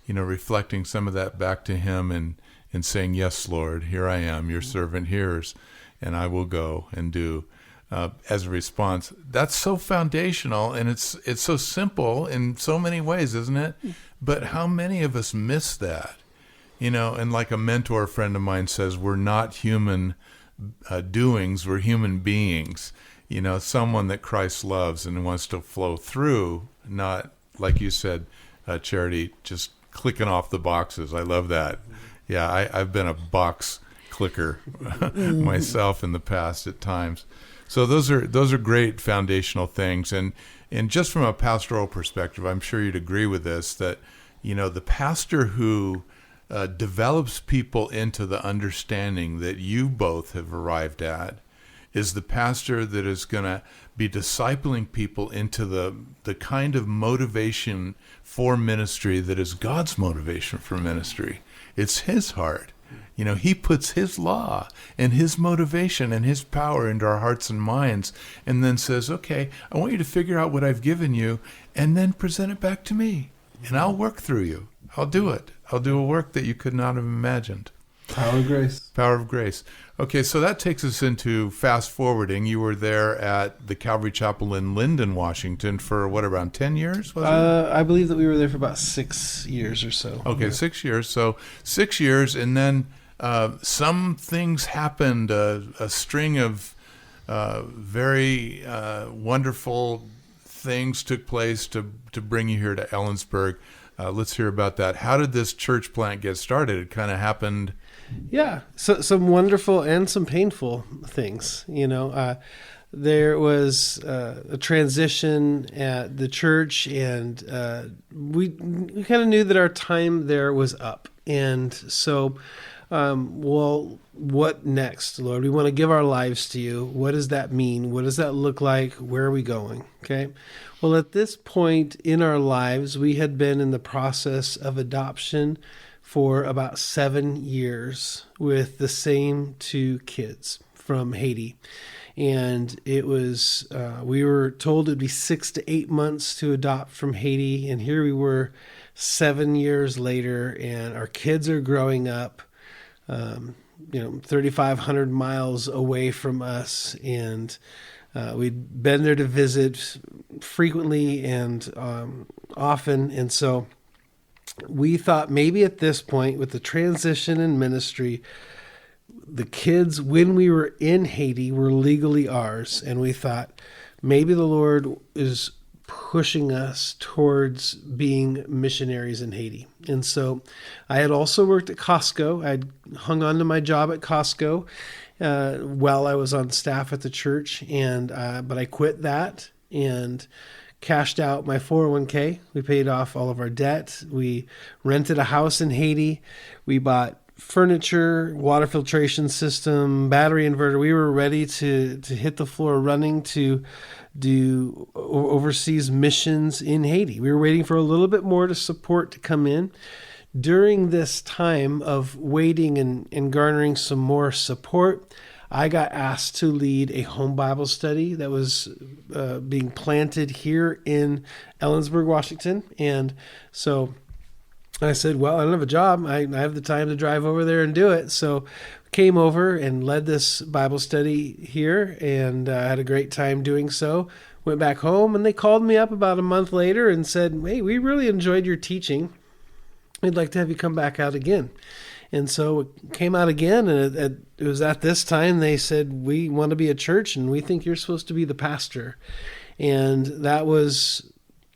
reflecting some of that back to him and saying, yes, Lord, here I am, your servant hears, and I will go and do as a response. That's so foundational, and it's so simple in so many ways, isn't it? But how many of us miss that? And like a mentor friend of mine says, we're not human doings, we're human beings. Someone that Christ loves and wants to flow through, not, like you said, Charity, just clicking off the boxes. I love that. Yeah, I've been a box clicker myself in the past at times. So those are great foundational things. And just from a pastoral perspective, I'm sure you'd agree with this, that, the pastor who develops people into the understanding that you both have arrived at is the pastor that is going to be discipling people into the kind of motivation for ministry that is God's motivation for ministry. It's his heart. He puts his law and his motivation and his power into our hearts and minds, and then says, okay, I want you to figure out what I've given you and then present it back to me, and I'll work through you. I'll do it. I'll do a work that you could not have imagined. Power of grace. Power of grace. Okay, so that takes us into fast forwarding. You were there at the Calvary Chapel in Linden, Washington for around 10 years? Was it? I believe that we were there for about 6 years or so. Okay, 6 years. So 6 years, and then some things happened, a string of very wonderful things took place to bring you here to Ellensburg. Let's hear about that. How did this church plant get started? It kind of happened. Yeah, so some wonderful and some painful things. There was a transition at the church, and we kind of knew that our time there was up. And so, what next, Lord? We want to give our lives to you. What does that mean? What does that look like? Where are we going? Okay. Well, at this point in our lives, we had been in the process of adoption for about 7 years with the same 2 kids from Haiti. And it was, we were told it'd be 6 to 8 months to adopt from Haiti. And here we were 7 years later, and our kids are growing up, 3,500 miles away from us. And we'd been there to visit frequently and often. And so we thought maybe at this point, with the transition in ministry, the kids, when we were in Haiti, were legally ours. And we thought maybe the Lord is pushing us towards being missionaries in Haiti. And so I had also worked at Costco. I'd hung on to my job at Costco while I was on staff at the church, but I quit that and cashed out my 401k. We paid off all of our debt. We rented a house in Haiti. We bought furniture, water filtration system, battery inverter. We were ready to hit the floor running to do overseas missions in Haiti. We were waiting for a little bit more to support to come in. During this time of waiting and garnering some more support, I got asked to lead a home Bible study that was being planted here in Ellensburg, Washington. And so I said, well, I don't have a job. I have the time to drive over there and do it. So came over and led this Bible study here, and had a great time doing so. Went back home, and they called me up about a month later and said, hey, we really enjoyed your teaching. We'd like to have you come back out again. And so it came out again, and it was at this time they said, we want to be a church, and we think you're supposed to be the pastor. And that was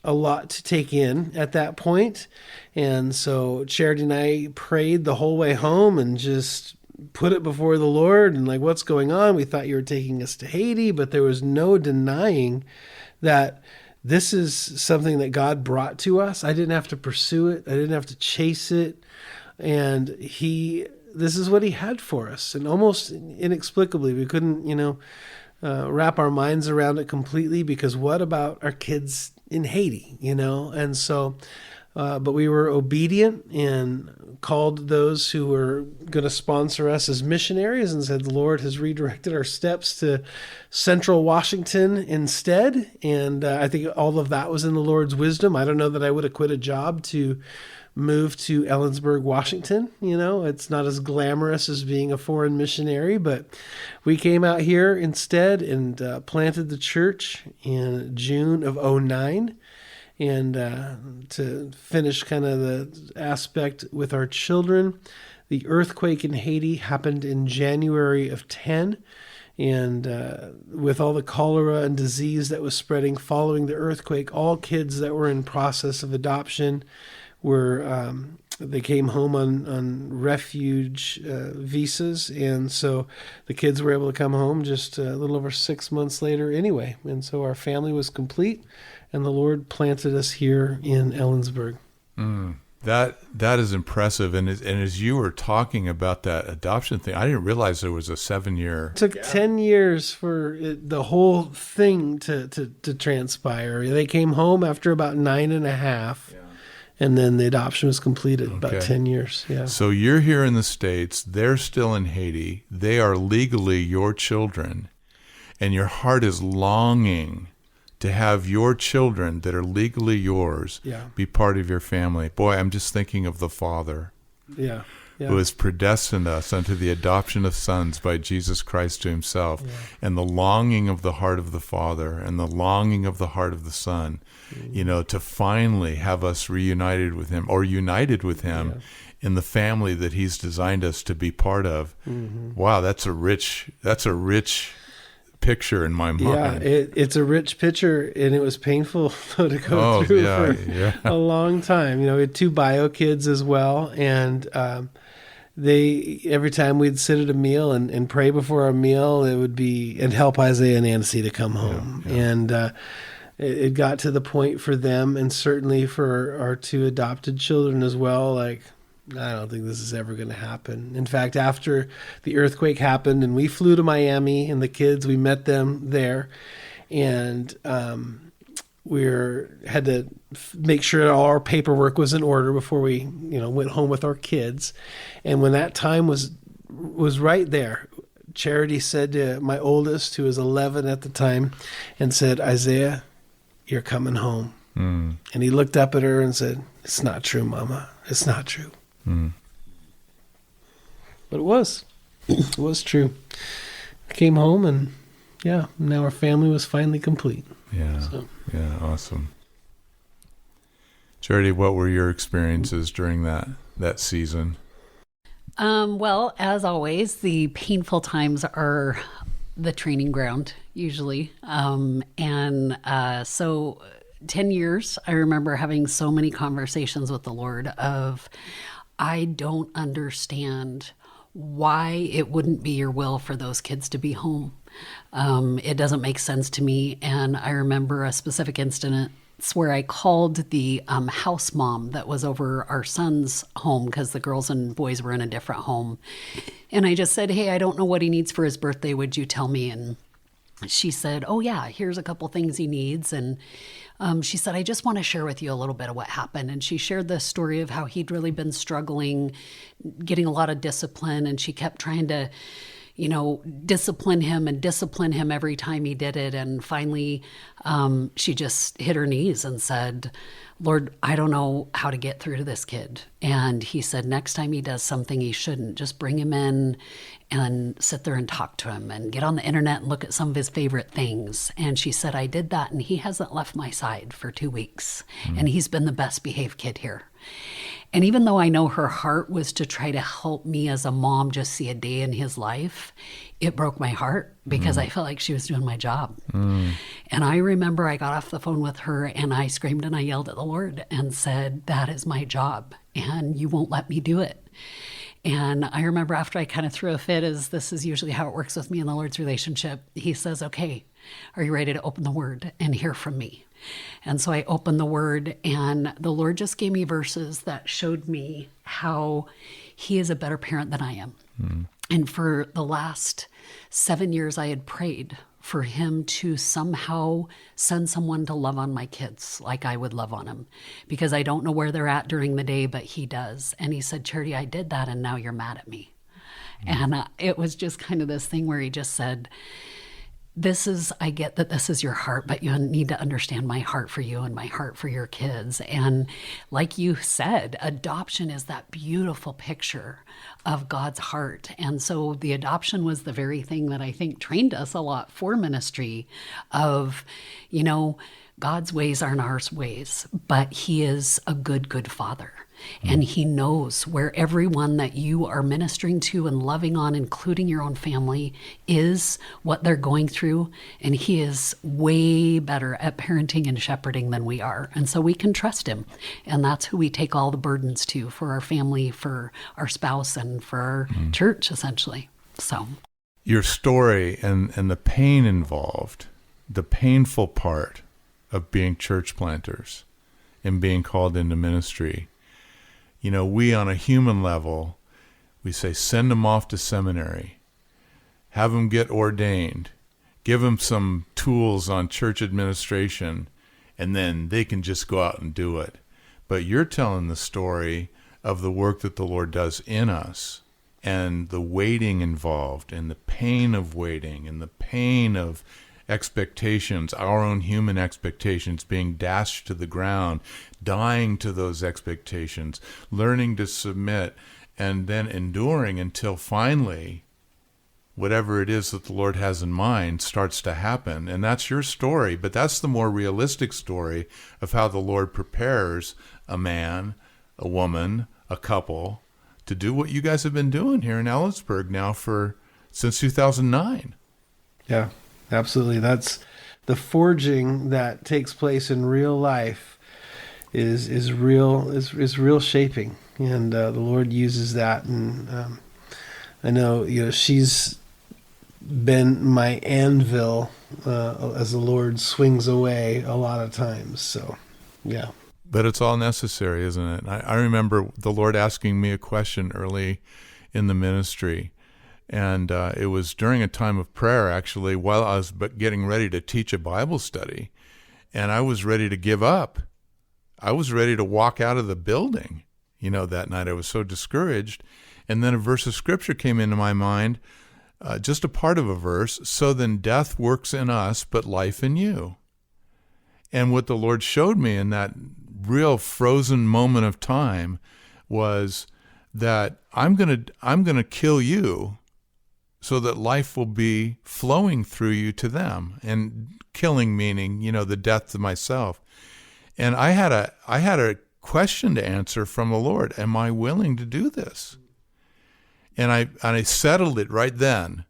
a lot to take in at that point. And so Charity and I prayed the whole way home and just put it before the Lord and like, what's going on? We thought you were taking us to Haiti, but there was no denying that this is something that God brought to us. I didn't have to pursue it. I didn't have to chase it. And this is what he had for us. And almost inexplicably, we couldn't, wrap our minds around it completely, because what about our kids in Haiti, And so, but we were obedient and called those who were going to sponsor us as missionaries and said, the Lord has redirected our steps to Central Washington instead. And I think all of that was in the Lord's wisdom. I don't know that I would have quit a job to moved to Ellensburg, Washington. It's not as glamorous as being a foreign missionary, but we came out here instead and planted the church in June of '09. And to finish kind of the aspect with our children, the earthquake in Haiti happened in January of 10. And with all the cholera and disease that was spreading following the earthquake, all kids that were in process of adoption they came home on refuge visas. And so the kids were able to come home just a little over 6 months later anyway. And so our family was complete, and the Lord planted us here in Ellensburg. That is impressive. And as you were talking about that adoption thing, I didn't realize there was a 7-year. It took 10 years for the whole thing to transpire. They came home after about 9.5. Yeah. And then the adoption was completed about 10 years. Yeah. So you're here in the States. They're still in Haiti. They are legally your children. And your heart is longing to have your children that are legally yours be part of your family. Boy, I'm just thinking of the Father who has predestined us unto the adoption of sons by Jesus Christ to himself, and the longing of the heart of the Father and the longing of the heart of the Son, to finally have us reunited with him or united with him in the family that he's designed us to be part of. Mm-hmm. Wow, that's a rich picture in my mind. Yeah, it's a rich picture, and it was painful to go through for a long time. We had 2 bio kids as well, and every time we'd sit at a meal and pray before our meal, it would be and help Isaiah and Nancy to come home. And it got to the point for them, and certainly for our 2 adopted children as well, like, I don't think this is ever going to happen. In fact, after the earthquake happened and we flew to Miami, and the kids, we met them there, and we had to make sure all our paperwork was in order before we went home with our kids. And when that time was right there, Charity said to my oldest, who was 11 at the time, and said, "Isaiah, you're coming home." And he looked up at her and said, "It's not true, Mama. It's not true." But it was. It was true. I came home, and now our family was finally complete. Yeah, awesome. Charity, what were your experiences during that season? Well, as always, the painful times are the training ground, usually. So 10 years, I remember having so many conversations with the Lord of, I don't understand why it wouldn't be your will for those kids to be home. It doesn't make sense to me. And I remember a specific instance where I called the house mom that was over our son's home, because the girls and boys were in a different home. And I just said, "Hey, I don't know what he needs for his birthday. Would you tell me?" And she said, "Oh yeah, here's a couple things he needs." And she said, "I just want to share with you a little bit of what happened." And she shared the story of how he'd really been struggling, getting a lot of discipline. And she kept trying to, discipline him every time he did it. And finally, she just hit her knees and said, "Lord, I don't know how to get through to this kid." And he said, next time he does something he shouldn't, just bring him in and sit there and talk to him and get on the internet and look at some of his favorite things. And she said, I did that, and he hasn't left my side for 2 weeks. And he's been the best behaved kid here. And even though I know her heart was to try to help me as a mom just see a day in his life, it broke my heart because I felt like she was doing my job. And I remember I got off the phone with her and I screamed and I yelled at the Lord and said, that is my job and you won't let me do it. And I remember after I kind of threw a fit, as this is usually how it works with me in the Lord's relationship, he says, okay, are you ready to open the word and hear from me? And so I opened the word, and the Lord just gave me verses that showed me how he is a better parent than I am. And for the last 7 years, I had prayed for him to somehow send someone to love on my kids like I would love on them, because I don't know where they're at during the day, but he does. And he said, Charity, I did that, and now you're mad at me. And it was just kind of this thing where he just said, I get that this is your heart, but you need to understand my heart for you and my heart for your kids. And like you said, adoption is that beautiful picture of God's heart. And so the adoption was the very thing that I think trained us a lot for ministry of, God's ways aren't our ways, but he is a good, good father. And he knows where everyone that you are ministering to and loving on, including your own family, is, what they're going through. And he is way better at parenting and shepherding than we are. And so we can trust him. And that's who we take all the burdens to, for our family, for our spouse, and for our church, essentially. So your story and the pain involved, the painful part of being church planters and being called into ministry. We on a human level, we say, send them off to seminary, have them get ordained, give them some tools on church administration, and then they can just go out and do it. But you're telling the story of the work that the Lord does in us, and the waiting involved, and the pain of waiting, and the pain of expectations, our own human expectations being dashed to the ground, dying to those expectations, learning to submit, and then enduring until finally whatever it is that the Lord has in mind starts to happen. And that's your story, but that's the more realistic story of how the Lord prepares a man, a woman, a couple to do what you guys have been doing here in Ellensburg now since 2009. Yeah. Absolutely. That's the forging that takes place in real life is real shaping. And the Lord uses that. And I know, she's been my anvil as the Lord swings away a lot of times. So, yeah. But it's all necessary, isn't it? I remember the Lord asking me a question early in the ministry. And it was during a time of prayer, actually, while I was getting ready to teach a Bible study. And I was ready to give up. I was ready to walk out of the building, that night. I was so discouraged. And then a verse of Scripture came into my mind, just a part of a verse. So then death works in us, but life in you. And what the Lord showed me in that real frozen moment of time was that I'm gonna kill you, so that life will be flowing through you to them. And killing meaning, the death to myself. And I had a question to answer from the Lord. Am I willing to do this? And I settled it right then.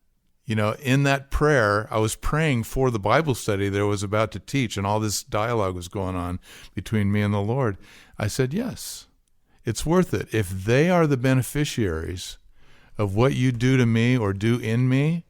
In that prayer, I was praying for the Bible study that I was about to teach, and all this dialogue was going on between me and the Lord. I said, yes, it's worth it. If they are the beneficiaries of what you do to me or do in me,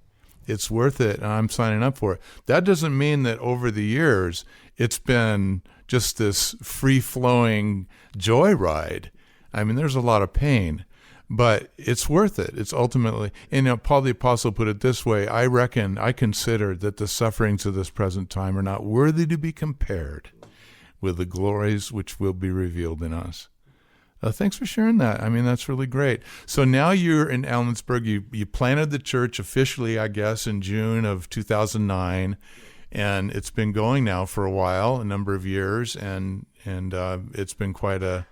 it's worth it, and I'm signing up for it. That doesn't mean that over the years it's been just this free-flowing joyride. I mean, there's a lot of pain, but it's worth it. It's ultimately, and Paul the Apostle put it this way, I consider that the sufferings of this present time are not worthy to be compared with the glories which will be revealed in us. Thanks for sharing that. I mean, that's really great. So now you're in Ellensburg. You planted the church officially, I guess, in June of 2009, and it's been going now for a while, a number of years, and it's been quite a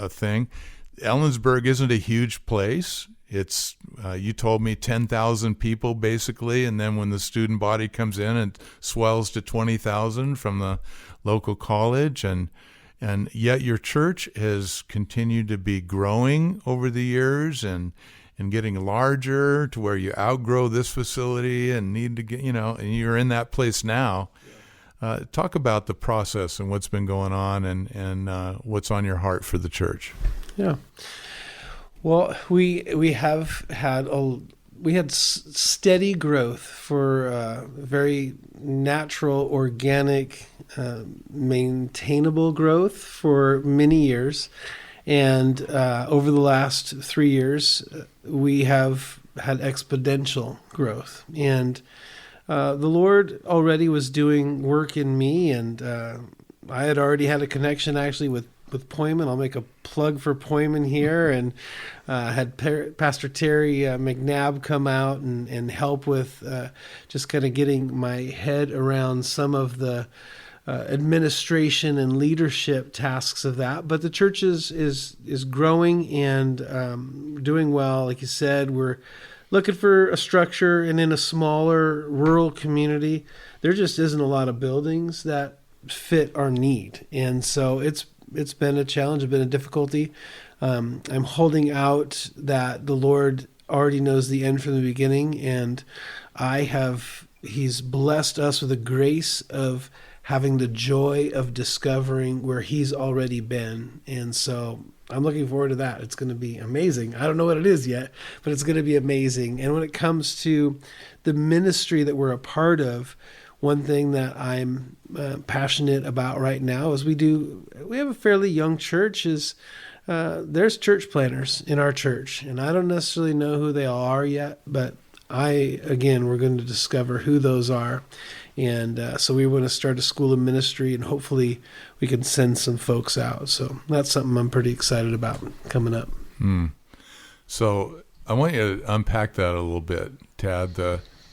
thing. Ellensburg isn't a huge place. It's you told me 10,000 people basically, and then when the student body comes in, it swells to 20,000 from the local college, and yet your church has continued to be growing over the years and getting larger to where you outgrow this facility and need to get, and you're in that place now. Talk about the process and what's been going on and what's on your heart for the church. Yeah. Well, we had steady growth for very natural, organic, maintainable growth for many years. And over the last 3 years, we have had exponential growth. And the Lord already was doing work in me, and I had already had a connection actually with with Poyman. I'll make a plug for Poyman here, and had Pastor Terry McNabb come out and help with just kind of getting my head around some of the administration and leadership tasks of that. But the church is growing and doing well. Like you said, we're looking for a structure, and in a smaller rural community, there just isn't a lot of buildings that fit our need. And so it's been a challenge, it's been a difficulty. I'm holding out that the Lord already knows the end from the beginning, and He's blessed us with the grace of having the joy of discovering where He's already been. And so I'm looking forward to that. It's going to be amazing. I don't know what it is yet, but it's going to be amazing. And when it comes to the ministry that we're a part of, one thing that I'm passionate about right now is we have a fairly young church. There's church planners in our church, and I don't necessarily know who they all are yet, but we're going to discover who those are. And so we want to start a school of ministry, and hopefully we can send some folks out. So that's something I'm pretty excited about coming up. So I want you to unpack that a little bit, Tad,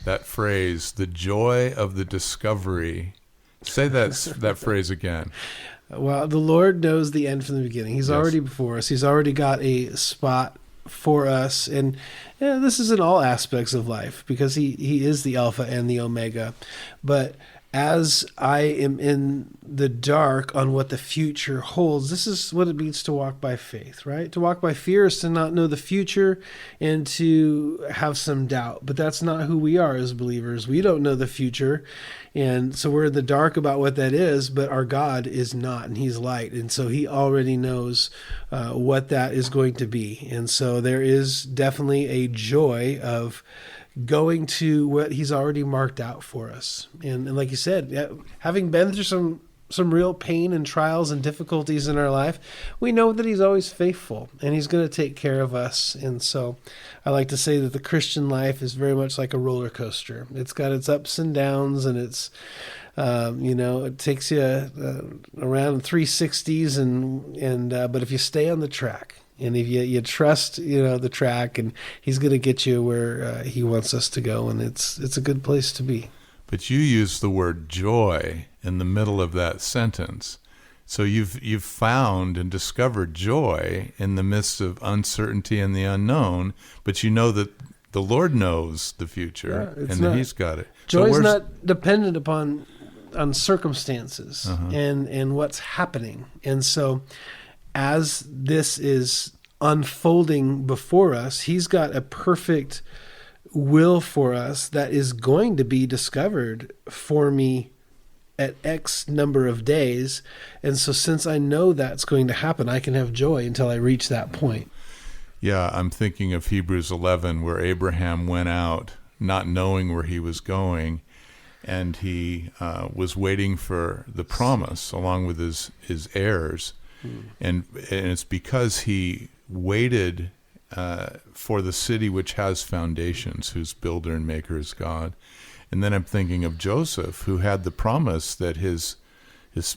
that phrase, the joy of the discovery. Say that phrase again. Well, the Lord knows the end from the beginning. He's already before us. He's already got a spot for us. And this is in all aspects of life, because he is the Alpha and the Omega. But as I am in the dark on what the future holds, this is what it means to walk by faith, right? To walk by fear is to not know the future and to have some doubt. But that's not who we are as believers. We don't know the future. And so we're in the dark about what that is, but our God is not, and He's light. And so He already knows what that is going to be. And so there is definitely a joy of going to what He's already marked out for us. And like you said, having been through some real pain and trials and difficulties in our life, we know that He's always faithful, and He's going to take care of us. And so I like to say that the Christian life is very much like a roller coaster. It's got its ups and downs, and it's it takes you around 360s, and but if you stay on the track, and if you trust, the track, and He's going to get you where He wants us to go, and it's a good place to be. But you use the word joy in the middle of that sentence. So you've found and discovered joy in the midst of uncertainty and the unknown, but you know that the Lord knows the future, and that He's got it. Joy is not dependent on circumstances and what's happening. And so as this is unfolding before us, He's got a perfect will for us that is going to be discovered for me at X number of days. And so since I know that's going to happen, I can have joy until I reach that point. Yeah, I'm thinking of Hebrews 11, where Abraham went out not knowing where he was going, and he was waiting for the promise along with his heirs. And it's because he waited for the city which has foundations, whose builder and maker is God. And then I'm thinking of Joseph, who had the promise that his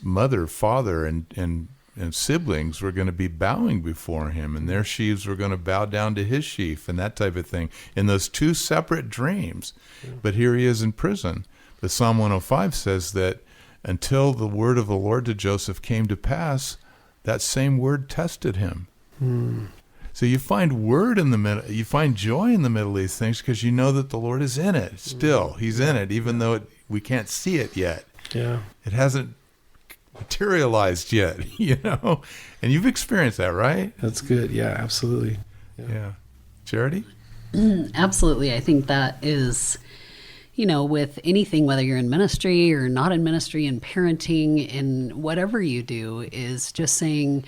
mother, father, and siblings were going to be bowing before him, and their sheaves were going to bow down to his sheaf, and that type of thing, in those two separate dreams. But here he is in prison. But Psalm 105 says that until the word of the Lord to Joseph came to pass, that same word tested him. So you find word in the middle, you find joy in the middle of these things, because you know that the Lord is in it still. He's in it, even though we can't see it yet. Yeah, it hasn't materialized yet, And you've experienced that, right? That's good. Yeah, absolutely. Yeah. Charity? Absolutely. I think that is, with anything, whether you're in ministry or not in ministry, in parenting, in whatever you do, is just saying,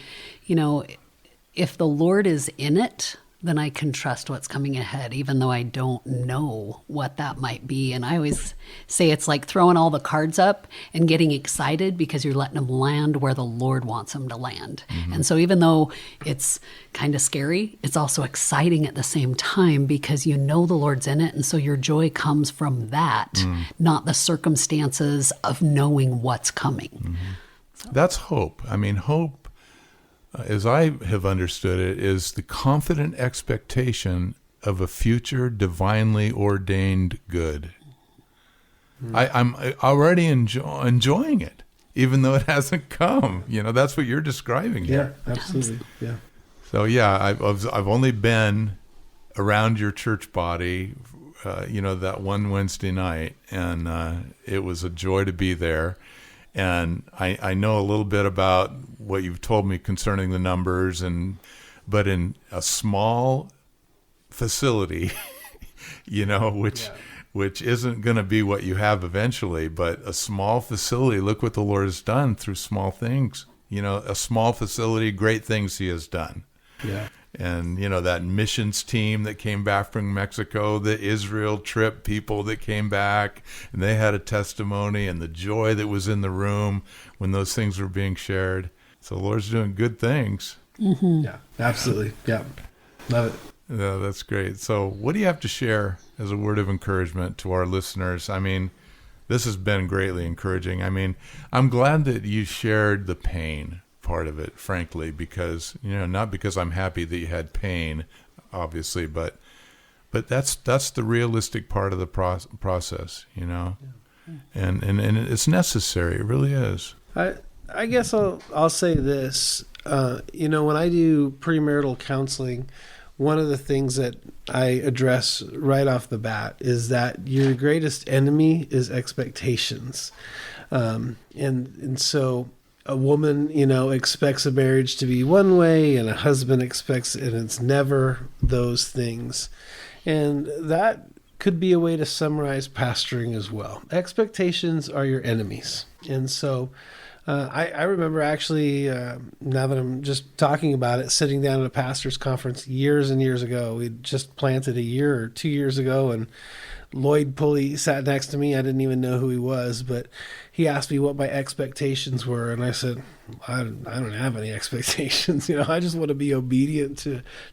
if the Lord is in it, then I can trust what's coming ahead, even though I don't know what that might be. And I always say it's like throwing all the cards up and getting excited because you're letting them land where the Lord wants them to land. And so even though it's kind of scary, it's also exciting at the same time, because the Lord's in it. And so your joy comes from that, not the circumstances of knowing what's coming. That's hope. I mean, hope as I have understood it, is the confident expectation of a future divinely ordained good. I'm already enjoying it, even though it hasn't come. That's what you're describing here. Yeah, absolutely. Yeah. So I've only been around your church body, that one Wednesday night, and it was a joy to be there. And I know a little bit about what you've told me concerning the numbers, but in a small facility, which isn't going to be what you have eventually, but a small facility, look what the Lord has done through small things. A small facility, great things he has done. Yeah. And, that missions team that came back from Mexico, the Israel trip people that came back, and they had a testimony, and the joy that was in the room when those things were being shared. So the Lord's doing good things. Mm-hmm. Yeah, absolutely. Yeah. Love it. Yeah, that's great. So what do you have to share as a word of encouragement to our listeners? I mean, this has been greatly encouraging. I mean, I'm glad that you shared the pain part of it, frankly, because, not because I'm happy that you had pain, obviously, but that's the realistic part of the process, and it's necessary. It really is. I guess I'll say this, when I do premarital counseling, one of the things that I address right off the bat is that your greatest enemy is expectations. And so a woman, expects a marriage to be one way, and a husband expects, and it's never those things. And that could be a way to summarize pastoring as well. Expectations are your enemies. And so I remember actually, now that I'm just talking about it, sitting down at a pastor's conference years and years ago. We just planted a year or 2 years ago, and Lloyd Pulley sat next to me. I didn't even know who he was, but he asked me what my expectations were, and I said, I don't have any expectations. I just want to be obedient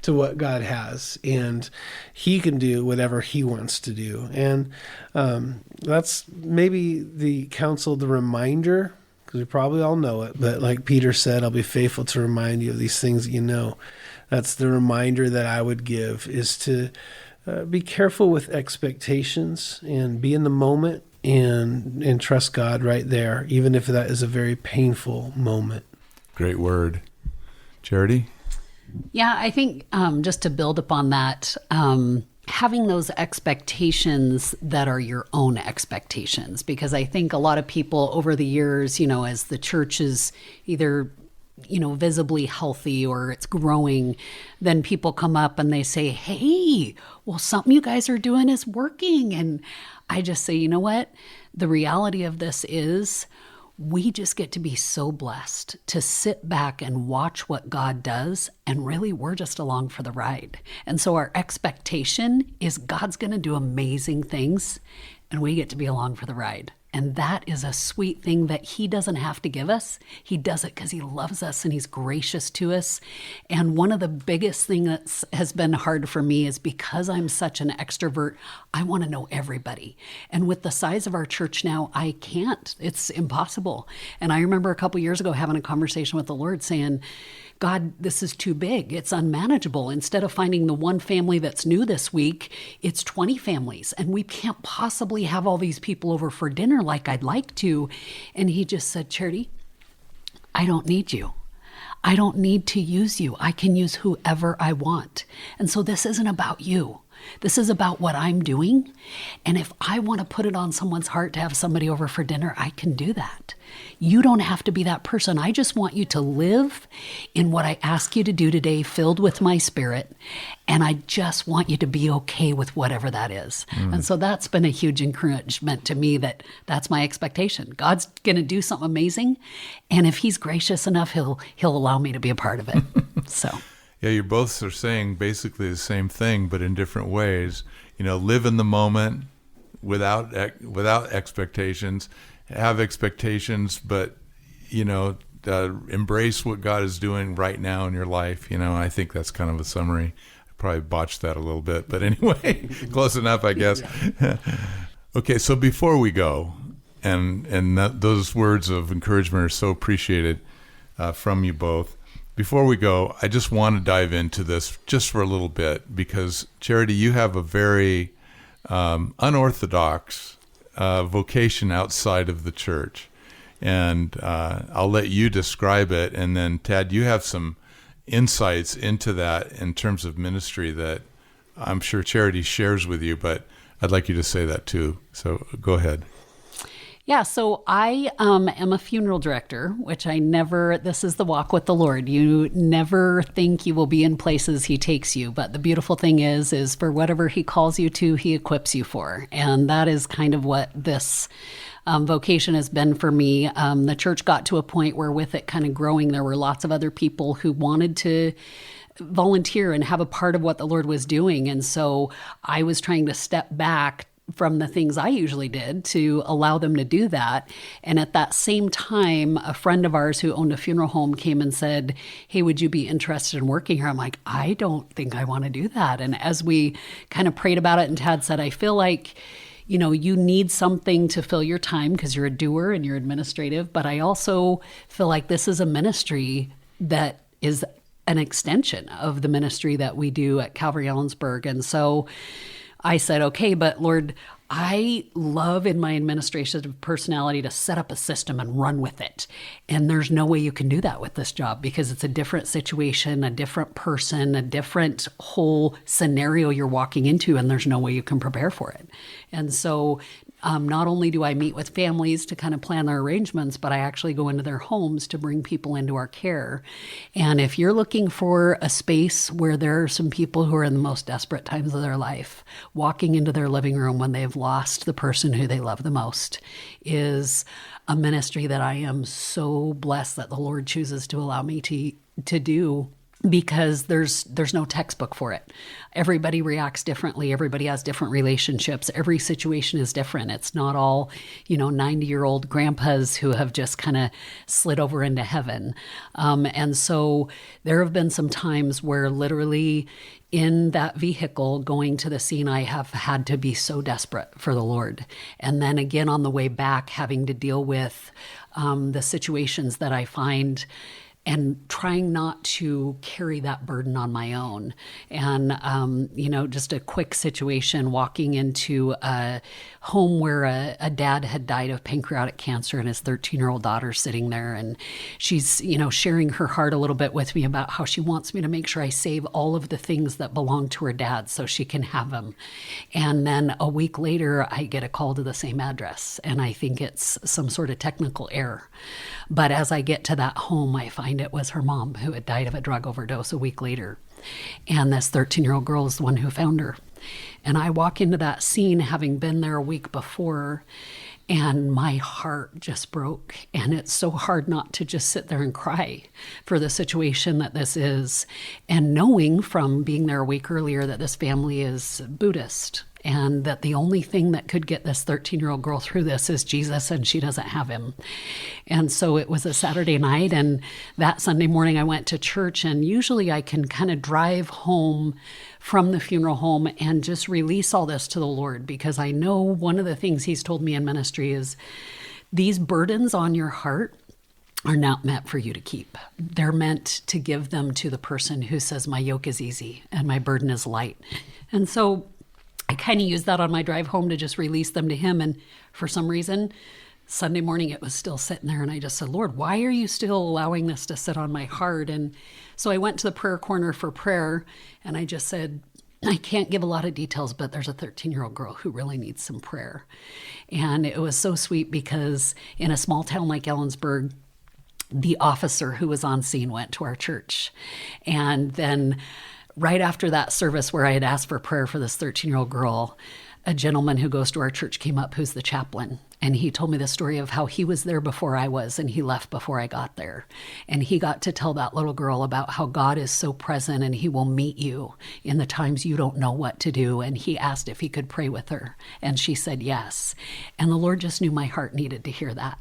to what God has, and he can do whatever he wants to do. And that's maybe the counsel, the reminder, because we probably all know it, but like Peter said, I'll be faithful to remind you of these things that you know. That's the reminder that I would give, is to be careful with expectations and be in the moment and trust God right there, even if that is a very painful moment. Great word. Charity? Yeah, I think just to build upon that, having those expectations that are your own expectations, because I think a lot of people over the years, as the church is either visibly healthy or it's growing, then people come up and they say, hey, well, something you guys are doing is working. And I just say, you know what? The reality of this is we just get to be so blessed to sit back and watch what God does. And really, we're just along for the ride. And so our expectation is God's going to do amazing things, and we get to be along for the ride. And that is a sweet thing that he doesn't have to give us. He does it because he loves us and he's gracious to us. And one of the biggest things that has been hard for me is because I'm such an extrovert, I want to know everybody. And with the size of our church now, I can't. It's impossible. And I remember a couple years ago having a conversation with the Lord saying, God, this is too big. It's unmanageable. Instead of finding the one family that's new this week, it's 20 families. And we can't possibly have all these people over for dinner like I'd like to. And he just said, Charity, I don't need you. I don't need to use you. I can use whoever I want. And so this isn't about you. This is about what I'm doing. And if I want to put it on someone's heart to have somebody over for dinner, I can do that. You don't have to be that person. I just want you to live in what I ask you to do today, filled with my spirit. And I just want you to be okay with whatever that is. And so that's been a huge encouragement to me, that's my expectation. God's going to do something amazing. And if he's gracious enough, he'll allow me to be a part of it. So. Yeah, you both are saying basically the same thing, but in different ways. Live in the moment without expectations. Have expectations, but embrace what God is doing right now in your life. I think that's kind of a summary. I probably botched that a little bit, but anyway, close enough, I guess. Okay, so before we go, and those words of encouragement are so appreciated from you both. Before we go, I just want to dive into this just for a little bit because, Charity, you have a very unorthodox vocation outside of the church. And I'll let you describe it. And then, Tad, you have some insights into that in terms of ministry that I'm sure Charity shares with you, but I'd like you to say that too. So go ahead. Yeah, so I am a funeral director, which this is the walk with the Lord. You never think you will be in places he takes you. But the beautiful thing is for whatever he calls you to, he equips you for. And that is kind of what this vocation has been for me. The church got to a point where with it kind of growing, there were lots of other people who wanted to volunteer and have a part of what the Lord was doing. And so I was trying to step back from the things I usually did to allow them to do that. And at that same time, a friend of ours who owned a funeral home came and said, "Hey, would you be interested in working here?" I'm like, "I don't think I want to do that." And as we kind of prayed about it, and Tad said, "I feel like, you need something to fill your time because you're a doer and you're administrative, but I also feel like this is a ministry that is an extension of the ministry that we do at Calvary Ellensburg." And so I said, "Okay, but Lord, I love in my administrative personality to set up a system and run with it. And there's no way you can do that with this job because it's a different situation, a different person, a different whole scenario you're walking into, and there's no way you can prepare for it." And so not only do I meet with families to kind of plan their arrangements, but I actually go into their homes to bring people into our care. And if you're looking for a space where there are some people who are in the most desperate times of their life, walking into their living room when they've lost the person who they love the most is a ministry that I am so blessed that the Lord chooses to allow me to do, because there's no textbook for it. Everybody reacts differently. Everybody has different relationships. Every situation is different. It's not all, 90-year-old grandpas who have just kind of slid over into heaven. And so there have been some times where literally in that vehicle going to the scene, I have had to be so desperate for the Lord. And then again, on the way back, having to deal with the situations that I find and trying not to carry that burden on my own. And, just a quick situation, walking into a home where a dad had died of pancreatic cancer and his 13-year-old daughter sitting there. And she's, sharing her heart a little bit with me about how she wants me to make sure I save all of the things that belong to her dad so she can have them. And then a week later, I get a call to the same address. And I think it's some sort of technical error. But as I get to that home, I find it was her mom who had died of a drug overdose a week later. And this 13-year-old girl is the one who found her. And I walk into that scene having been there a week before, and my heart just broke. And it's so hard not to just sit there and cry for the situation that this is. And knowing from being there a week earlier that this family is Buddhist, and that the only thing that could get this 13-year-old girl through this is Jesus, and she doesn't have him. And so it was a Saturday night, and that Sunday morning I went to church, and usually I can kind of drive home from the funeral home and just release all this to the Lord, because I know one of the things he's told me in ministry is these burdens on your heart are not meant for you to keep. They're meant to give them to the person who says, "My yoke is easy and my burden is light." And so I kind of used that on my drive home to just release them to him. And for some reason, Sunday morning, it was still sitting there. And I just said, "Lord, why are you still allowing this to sit on my heart?" And so I went to the prayer corner for prayer. And I just said, "I can't give a lot of details, but there's a 13-year-old girl who really needs some prayer." And it was so sweet because in a small town like Ellensburg, the officer who was on scene went to our church. And then right after that service where I had asked for prayer for this 13-year-old girl, a gentleman who goes to our church came up who's the chaplain. And he told me the story of how he was there before I was, and he left before I got there. And he got to tell that little girl about how God is so present and he will meet you in the times you don't know what to do. And he asked if he could pray with her. And she said yes. And the Lord just knew my heart needed to hear that.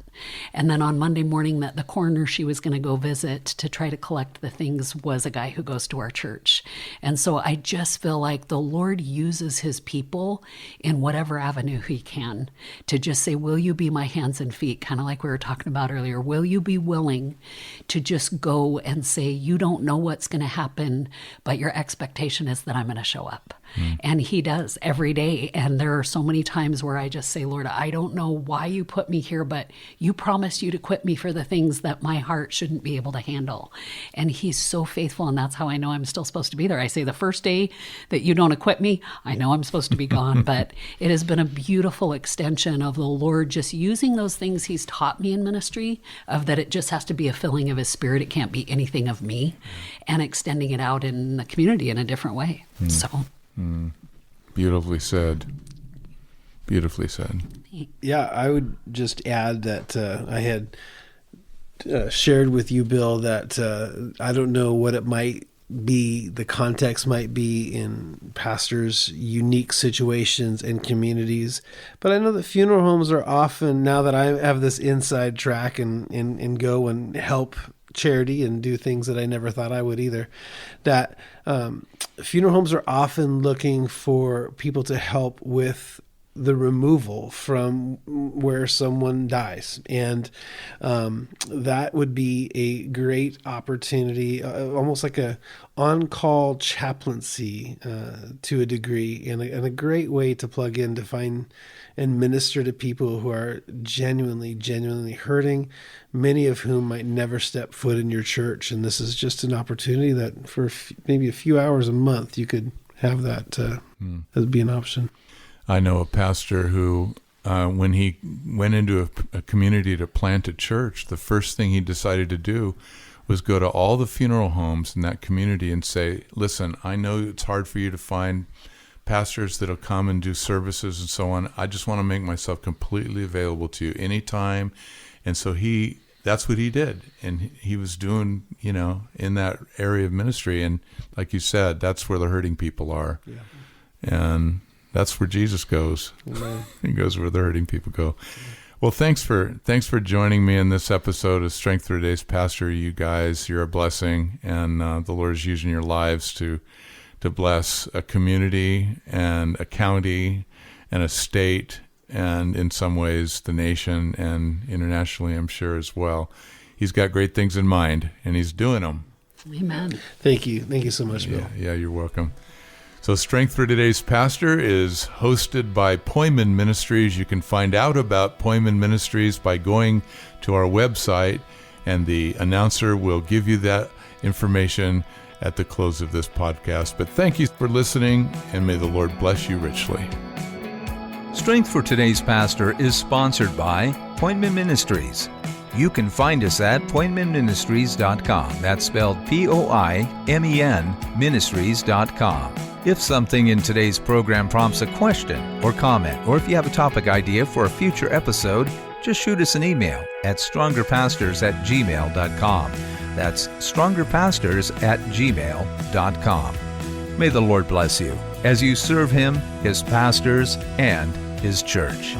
And then on Monday morning, that the coroner she was going to go visit to try to collect the things was a guy who goes to our church. And so I just feel like the Lord uses his people in whatever avenue he can to just say, "Will will you be my hands and feet? Kind of like we were talking about earlier. Will you be willing to just go and say, you don't know what's going to happen, but your expectation is that I'm going to show up. And he does every day. And there are so many times where I just say, Lord, I don't know why you put me here, but you promised you to equip me for the things that my heart shouldn't be able to handle. And he's so faithful. And that's how I know I'm still supposed to be there. I say the first day that you don't equip me, I know I'm supposed to be gone. But it has been a beautiful extension of the Lord just using those things he's taught me in ministry, of that it just has to be a filling of his Spirit. It can't be anything of me, and extending it out in the community in a different way. So. Beautifully said. Beautifully said. Yeah, I would just add that I had shared with you, Bill, that I don't know what it might be, the context might be in pastors' unique situations and communities, but I know that funeral homes are often, now that I have this inside track and go and help charity and do things that I never thought I would either, that funeral homes are often looking for people to help with the removal from where someone dies. And that would be a great opportunity, almost like a on-call chaplaincy to a degree, and a great way to plug in to find and minister to people who are genuinely hurting, many of whom might never step foot in your church. And this is just an opportunity that for maybe a few hours a month, you could have that as be an option. I know a pastor who, when he went into a community to plant a church, the first thing he decided to do was go to all the funeral homes in that community and say, listen, I know it's hard for you to find pastors that'll come and do services and so on. I just want to make myself completely available to you anytime. And so that's what he did. And he was doing, in that area of ministry. And like you said, that's where the hurting people are. Yeah. And that's where Jesus goes. Amen. He goes where the hurting people go. Well, thanks for joining me in this episode of Strength for Today's Pastor. You guys, you're a blessing, and the Lord is using your lives to bless a community and a county and a state, and in some ways the nation, and internationally, I'm sure, as well. He's got great things in mind, and he's doing them. Amen. Thank you so much, Bill. Yeah, you're welcome. So Strength for Today's Pastor is hosted by Poyman Ministries. You can find out about Poyman Ministries by going to our website, and the announcer will give you that information at the close of this podcast. But thank you for listening, and may the Lord bless you richly. Strength for Today's Pastor is sponsored by Poyman Ministries. You can find us at poymanministries.com. That's spelled Poimen ministries.com. If something in today's program prompts a question or comment, or if you have a topic idea for a future episode, just shoot us an email at strongerpastors@gmail.com. That's strongerpastors@gmail.com. May the Lord bless you as you serve Him, His pastors, and His church.